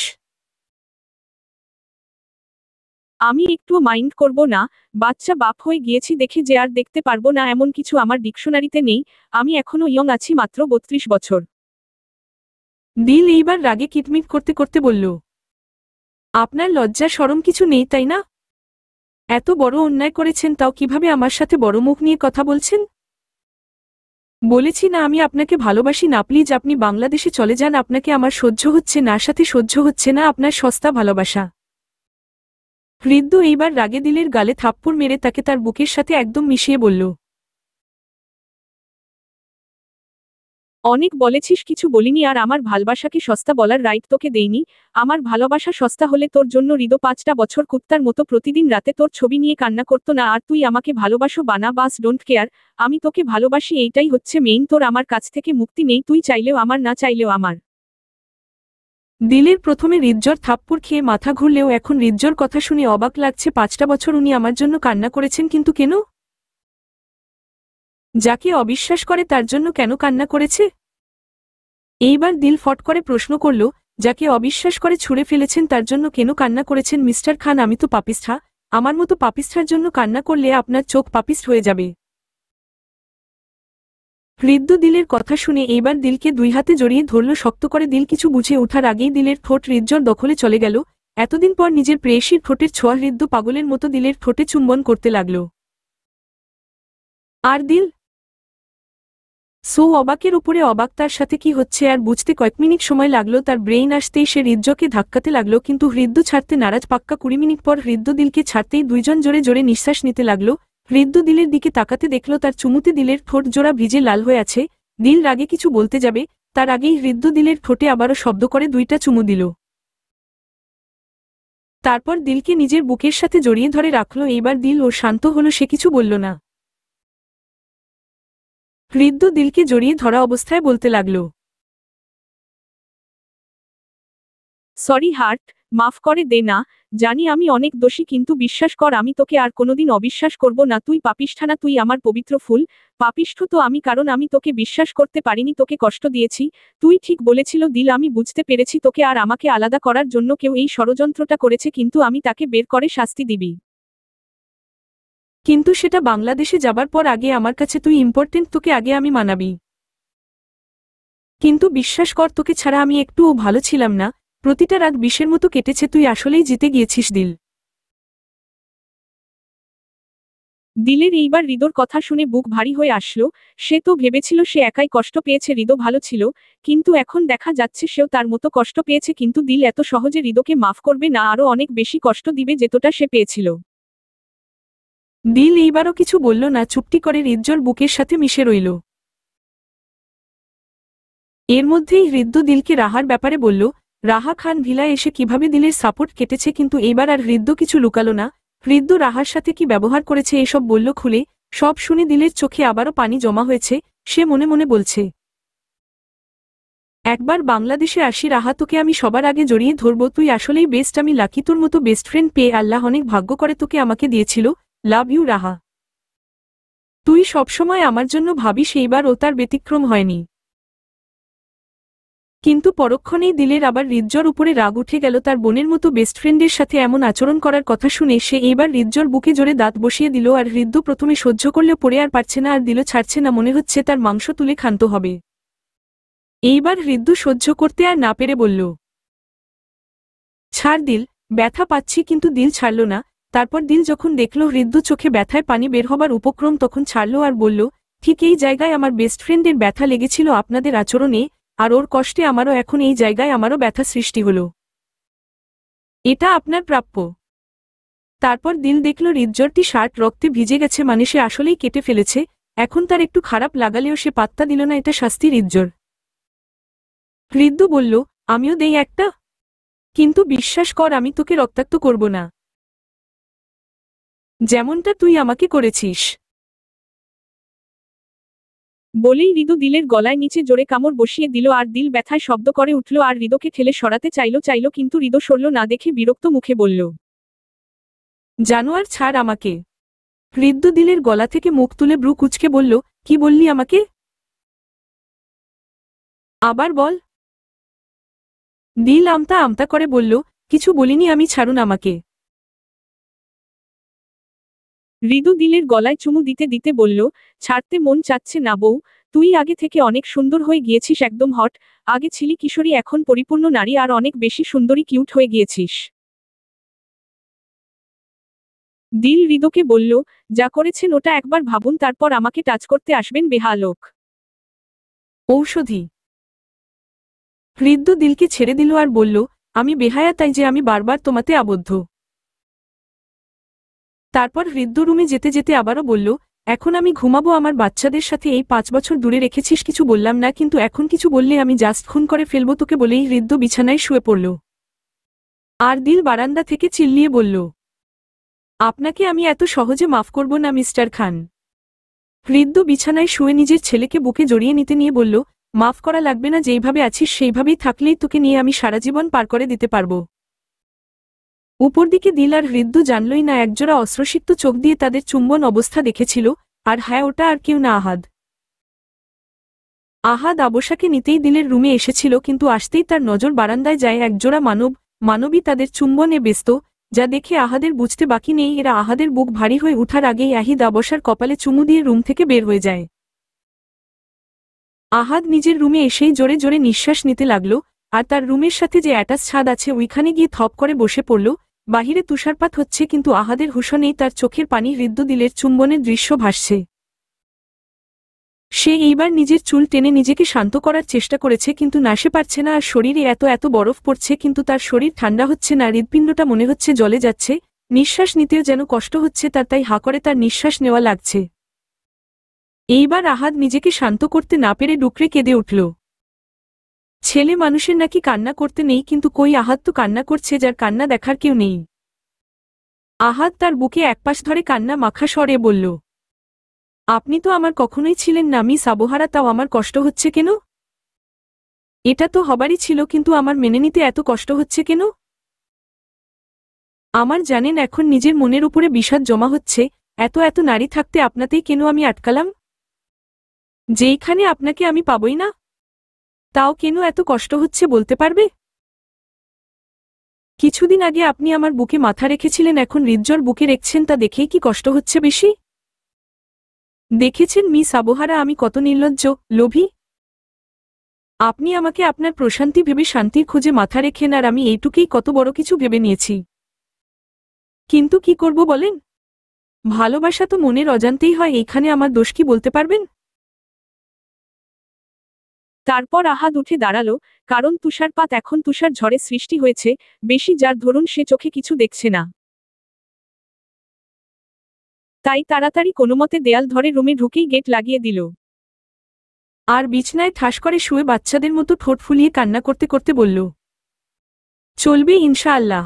আমি একটুও মাইন্ড করব না, বাচ্চা বাপ হয়ে গিয়েছি দেখে যে আর দেখতে পারবো না এমন কিছু আমার ডিকশনারিতে নেই, আমি এখনো ইয়ং আছি, মাত্র 32 বছর। দিল এইবার রাগে কিটমিট করতে করতে বলল, আপনার লজ্জা শরম কিছু নেই তাই না? এত বড় অন্যায় করেছেন তাও কিভাবে আমার সাথে বড় মুখ নিয়ে কথা বলছেন? বলেছি না আমি আপনাকে ভালোবাসি না, প্লিজ আপনি বাংলাদেশে চলে যান, আপনাকে আমার সহ্য হচ্ছে না, সাথে সহ্য হচ্ছে না আপনার সস্তা ভালোবাসা। হৃদ্য এইবার রাগে দিলের গালে থাপ্পড় মেরে তাকে তার বুকের সাথে একদম মিশিয়ে বলল, অনেক বলেছিস, কিছু বলিনি, আর আমার ভালোবাসাকে সস্তা বলার রাইট তোকে দেইনি। আমার ভালোবাসা সস্তা হলে তোর জন্য হৃদ 5টা বছর কুত্তার মতো প্রতিদিন রাতে তোর ছবি নিয়ে কান্না করতো না, আর তুই আমাকে ভালোবাসো বানা বাস ডোন্ট কেয়ার, আমি তোকে ভালোবাসি, এইটাই হচ্ছে মেইন। তোর আমার কাছ থেকে মুক্তি নেই, তুই চাইলেও আমার, না চাইলেও আমার। দিলের প্রথমে হৃদজ্বর থাপ্পড় খেয়ে মাথা ঘুরলেও এখন হৃদজ্বর কথা শুনে অবাক লাগছে। 5টা বছর উনি আমার জন্য কান্না করেছেন, কিন্তু কেন? যাকে অবিশ্বাস করে তার জন্য কেন কান্না করেছে? এইবার দিল ফট করে প্রশ্ন করল, যাকে অবিশ্বাস করে ছুঁড়ে ফেলেছেন তার জন্য কেন কান্না করেছেন? মিস্টার খান, আমি তো পাপিষ্ঠা, আমার মতো পাপিষ্ঠার জন্য কান্না করলে আপনার চোখ পাপিষ্ট হয়ে যাবে। হৃদ্য দিলের কথা শুনে এইবার দিলকে 2 হাতে জড়িয়ে ধরল শক্ত করে। দিল কিছু বুঝে ওঠার আগেই দিলের ঠোঁট হৃদজ্বর দখলে চলে গেল। এতদিন পর নিজের প্রেয়সীর ঠোঁটের ছোঁয়া হৃদ্য পাগলের মতো দিলের ঠোঁটে চুম্বন করতে লাগল। আর দিল অবাকের উপরে অবাক, তার সাথে কি হচ্ছে আর বুঝতে কয়েক মিনিট সময় লাগলো। তার ব্রেইন আসতেই সে হৃদজ্বরকে ধাক্কাতে লাগলো, কিন্তু হৃদ্য ছাড়তে নারাজ। পাক্কা 20 মিনিট পর হৃদ্য দিলকে ছাড়তেই দুইজন জোরে জোরে নিঃশ্বাস নিতে লাগলো। হৃদ্য দিলের দিকে তাকাতে দেখল তার চুমুতে দিলের ঠোঁট জোড়া ভিজে লাল হয়ে আছে। দিল রাগে কিছু বলতে যাবে, তার আগেই হৃদ্য দিলের ঠোঁটে আবারও শব্দ করে 2টা চুমু দিল। তারপর দিলকে নিজের বুকের সাথে জড়িয়ে ধরে রাখল। এইবার দিল ওর শান্ত হলো, সে কিছু বলল না। হৃদ্য দিলকে জড়িয়ে ধরা অবস্থায় বলতে লাগল, সরি হার্ট, মাফ করে দে না, জানি আমি অনেক দোষী, কিন্তু বিশ্বাস কর আমি তোকে আর কোনোদিন অবিশ্বাস করব না। তুই পাপিষ্ঠা না, তুই আমার পবিত্র ফুল। পাপিষ্ঠ তো আমি, কারণ আমি তোকে বিশ্বাস করতে পারিনি, তোকে কষ্ট দিয়েছি। তুই ঠিক বলেছিল দিল, আমি বুঝতে পেরেছি তোকে আর আমাকে আলাদা করার জন্য কেউ এই ষড়যন্ত্রটা করেছে, কিন্তু আমি তাকে বের করে শাস্তি দিবি। কিন্তু সেটা বাংলাদেশে যাবার পর, আগে আমার কাছে তুই ইম্পর্টেন্ট, তোকে আগে আমি মানাবি। কিন্তু বিশ্বাস কর, তোকে ছাড়া আমি একটুও ভালো ছিলাম না। প্রতিটা রাত বিষের মতো কেটেছে, তুই আসলেই জিতে গিয়েছিস দিল। দিলের এইবার হৃদর কথা শুনে বুক ভারী হয়ে আসলো। সে তো ভেবেছিল সে একাই কষ্ট পেয়েছে, হৃদ ভালো ছিল, কিন্তু এখন দেখা যাচ্ছে সেও তার মতো কষ্ট পেয়েছে। কিন্তু দিল এত সহজে হৃদকে মাফ করবে না, আরো অনেক বেশি কষ্ট দিবে যেতটা সে পেয়েছিল। দিল এইবারও কিছু বলল না, চুপটি করে হৃদর বুকের সাথে মিশে রইল। এর মধ্যেই হৃদ্য দিলকে রাহার ব্যাপারে বলল। রাহা খান ভিলায় এসে কিভাবে দিলের সাপোর্ট কেটেছে, কিন্তু এইবার আর হৃদ্য কিছু লুকালো না। হৃদ্য রাহার সাথে কি ব্যবহার করেছে এসব বলল খুলে। সব শুনে দিলের চোখে আবারও পানি জমা হয়েছে। সে মনে মনে বলছে, একবার বাংলাদেশে আসি রাহা, তোকে আমি সবার আগে জড়িয়ে ধরব। তুই আসলেই বেস্ট, আমি লাকি তোর মতো বেস্ট ফ্রেন্ড পেয়ে। আল্লাহ অনেক ভাগ্য করে তোকে আমাকে দিয়েছিল। লাভ ইউ রাহা, তুই সবসময় আমার জন্য ভাবিস। এইবার ও তার ব্যতিক্রম হয়নি। কিন্তু পরক্ষণেই দিলের আবার হৃদজ্বর উপরে রাগ উঠে গেল। তার বোনের মতো বেস্ট ফ্রেন্ডের সাথে এমন আচরণ করার কথা শুনে সে এইবার হৃদজ্বর বুকে জোরে দাঁত বসিয়ে দিল। আর হৃদ্য প্রথমে সহ্য করলেও পড়ে আর পারছে না, আর দিল ছাড়ছে না, মনে হচ্ছে তার মাংস তুলে ক্ষান্ত হবে। এইবার হৃদ্য সহ্য করতে আর না পেরে বলল, ছাড় দিল, ব্যথা পাচ্ছি। কিন্তু দিল ছাড়ল না। তারপর দিল যখন দেখল হৃদ্য চোখে ব্যথায় পানি বের হবার উপক্রম, তখন ছাড়ল আর বলল, ঠিক এই জায়গায় আমার বেস্ট ফ্রেন্ডের ব্যথা লেগেছিল আপনাদের আচরণে, আর ওর কষ্টে আমারও এখন এই জায়গায় আমারও ব্যথা সৃষ্টি হল। এটা আপনার প্রাপ্য। তারপর দিল দেখল হৃদজ্বরটি শার্ট রক্তে ভিজে গেছে, মানে সে আসলেই কেটে ফেলেছে। এখন তার একটু খারাপ লাগালেও সে পাত্তা দিল না, এটা শাস্তি হৃদজ্বর। হৃদ্য বলল, আমিও দেই একটা, কিন্তু বিশ্বাস কর আমি তোকে রক্তাক্ত করব না, যেমনটা তুই আমাকে করেছিস। বলেই হৃদু দিলের গলায় নিচে জোরে কামড় বসিয়ে দিল, আর দিল ব্যথায় শব্দ করে উঠল আর হৃদকে ঠেলে সরাতে চাইল কিন্তু হৃদ সরল না দেখে বিরক্ত মুখে বলল, জানোয়ার, ছাড় আমাকে। হৃদ্য দিলের গলা থেকে মুখ তুলে ব্রু কুঁচকে বলল, কি বললি আমাকে? আবার বল। দিল আমতা আমতা করে বলল, কিছু বলিনি আমি, ছাড়ুন আমাকে। হৃদু দিলের গলায় চুমু দিতে দিতে বলল, ছাড়তে মন চাচ্ছে না বউ, তুই আগে থেকে অনেক সুন্দর হয়ে গিয়েছিস, একদম হট। আগে ছিলি কিশোরী, এখন পরিপূর্ণ নারী, আর অনেক বেশি সুন্দরী, কিউট হয়ে গিয়েছিস। দিল হৃদকে বলল, যা করেছেন ওটা একবার ভাবুন, তারপর আমাকে টাচ করতে আসবেন, বেহালোক। ঔষধি। হৃদ্য দিলকে ছেড়ে দিল আর বলল, আমি বেহায়া তাই যে আমি বারবার তোমাতে আবদ্ধ। তারপর হৃদ্য রুমে যেতে যেতে আবারও বলল, এখন আমি ঘুমাবো, আমার বাচ্চাদের সাথে এই 5 বছর দূরে রেখেছিস, কিছু বললাম না, কিন্তু এখন কিছু বললে আমি জাস্ট খুন করে ফেলবো তোকে। বলেই হৃদ্য বিছানায় শুয়ে পড়ল। আর দিল বারান্দা থেকে চিল্লিয়ে বলল, আপনাকে আমি এত সহজে মাফ করব না মিস্টার খান। হৃদ্য বিছানায় শুয়ে নিজের ছেলেকে বুকে জড়িয়ে নিতে নিয়ে বলল, মাফ করা লাগবে না, যেইভাবে আছিস সেইভাবেই থাকলেই তোকে নিয়ে আমি সারা জীবন পার করে দিতে পারব। উপর দিকে দিল আর হৃদ্য জানলই না, একজোড়া অশ্রুসিক্ত চোখ দিয়ে তাদের চুম্বন অবস্থা দেখেছিল। আর হ্যাঁ, ওটা আর কেউ না, আহাদ। আহাদ আবশাকে নিতেই দিলের রুমে এসেছিল, কিন্তু আসতেই তার নজর বারান্দায় যায় একজোড়া মানবী তাদের চুম্বনে ব্যস্ত, যা দেখে আহাদের বুঝতে বাকি নেই এরা আহাদের বুক ভারী হয়ে উঠার আগেই আহিদ আবশার কপালে চুমু দিয়ে রুম থেকে বের হয়ে যায়। আহাদ নিজের রুমে এসেই জোরে জোরে নিঃশ্বাস নিতে লাগল, আর তার রুমের সাথে যে অ্যাটাচ ছাদ আছে ওইখানে গিয়ে থপ করে বসে পড়ল। বাহিরে তুষারপাত হচ্ছে, কিন্তু আহাদের হুঁশ নেই, তার চোখের পানি হৃদ্য দিলের চুম্বনের দৃশ্য ভাসছে। সে এইবার নিজের চুল টেনে নিজেকে শান্ত করার চেষ্টা করেছে, কিন্তু না, সে পারছে না। আর শরীরে এত এত বরফ পড়ছে, কিন্তু তার শরীর ঠান্ডা হচ্ছে না, হৃৎপিণ্ডটা মনে হচ্ছে জলে যাচ্ছে, নিঃশ্বাস নিতেও যেন কষ্ট হচ্ছে তার, তাই হা করে তার নিঃশ্বাস নেওয়া লাগছে। এইবার আহাদ নিজেকে শান্ত করতে না পেরে ডুকরে কেঁদে উঠল। ছেলে মানুষের নাকি কান্না করতে নেই, কিন্তু কই, আহাদ তো কান্না করছে, যার কান্না দেখার কেউ নেই। আহাদ তার বুকে একপাশ ধরে কান্না মাখা স্বরে বলল, আপনি তো আমার কখনোই ছিলেন না মিস আবহারা, তাও আমার কষ্ট হচ্ছে কেন? এটা তো হবারই ছিল, কিন্তু আমার মেনে নিতে এত কষ্ট হচ্ছে কেন? আমার জানেন এখন নিজের মনের উপরে বিষাদ জমা হচ্ছে, এত এত নারী থাকতে আপনাতেই কেন আমি আটকালাম? যেইখানে আপনাকে আমি পাবই না, তাও কেন এত কষ্ট হচ্ছে বলতে পারবে? কিছুদিন আগে আপনি আমার বুকে মাথা রেখেছিলেন, এখন হৃদজ্বর বুকে রেখেছেন, তা দেখেই কি কষ্ট হচ্ছে বেশি? দেখেছেন মিস আবহারা আমি কত নির্লজ্জ, লোভী? আপনি আমাকে আপনার প্রশান্তি ভেবে শান্তির খোঁজে মাথা রেখেন, আর আমি এইটুকুই কত বড় কিছু ভেবে নিয়েছি। কিন্তু কি করব বলেন? ভালোবাসা তো মনের অজান্তেই হয়, এইখানে আমার দোষ কি বলতে পারবেন? তারপর আহাদ উঠে দাঁড়ালো, কারণ তুষারপাত এখন তুষার ঝড়ে সৃষ্টি হয়েছে, বেশি যার ধরুন সে চোখে কিছু দেখছে না। তাই তাড়াতাড়ি কোনোমতে দেয়াল ধরে রুমে ঢুকেই গেট লাগিয়ে দিল। আর বিছনায় ঠাস করে শুয়ে বাচ্চাদের মতো ঠোঁট ফুলিয়ে কান্না করতে করতে বলল, চলবে ইনশাআল্লাহ।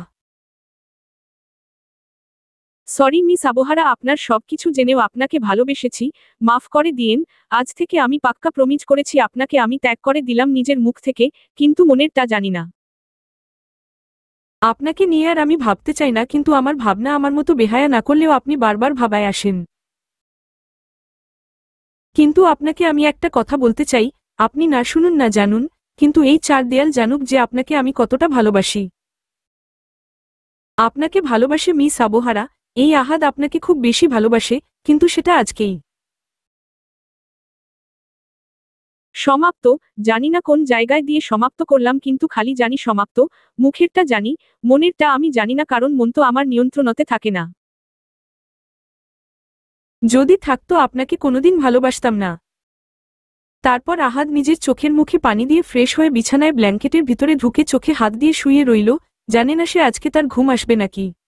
সরি মিস আবহারা, আপনার সবকিছু জেনেও আপনাকে ভালোবেসেছি, মাফ করে দিয়েন। আজ থেকে আমি পাক্কা প্রমিজ করেছি আপনাকে আমি ত্যাগ করে দিলাম নিজের মুখ থেকে, কিন্তু মনেরটা জানি না। আপনাকে নিয়ে আর আমি ভাবতে চাই না, কিন্তু আমার ভাবনা আমার মতো বেহায়া না করলেও আপনি বারবার ভাবায় আসেন। কিন্তু আপনাকে আমি একটা কথা বলতে চাই, আপনি না শুনুন না জানুন, কিন্তু এই চার দেয়াল জানুক যে আপনাকে আমি কতটা ভালোবাসি। আপনাকে ভালোবাসে মিস আবহারা, এই আহাদ আপনাকে খুব বেশি ভালোবাসে, কিন্তু সেটা আজকেই সমাপ্ত। জানি না কোন জায়গায় দিয়ে সমাপ্ত করলাম, কিন্তু খালি জানি সমাপ্ত। মুখেরটা জানি, মনেরটা আমি জানি না, কারণ মন তো আমার নিয়ন্ত্রণতে থাকে না। যদি থাকতো আপনাকে কোনোদিন ভালোবাসতাম না। তারপর আহাদ নিজের চোখের মুখে পানি দিয়ে ফ্রেশ হয়ে বিছানায় ব্ল্যাঙ্কেটের ভিতরে ঢুকে চোখে হাত দিয়ে শুয়ে রইল, জানে না সে আজকে তার ঘুম আসবে নাকি।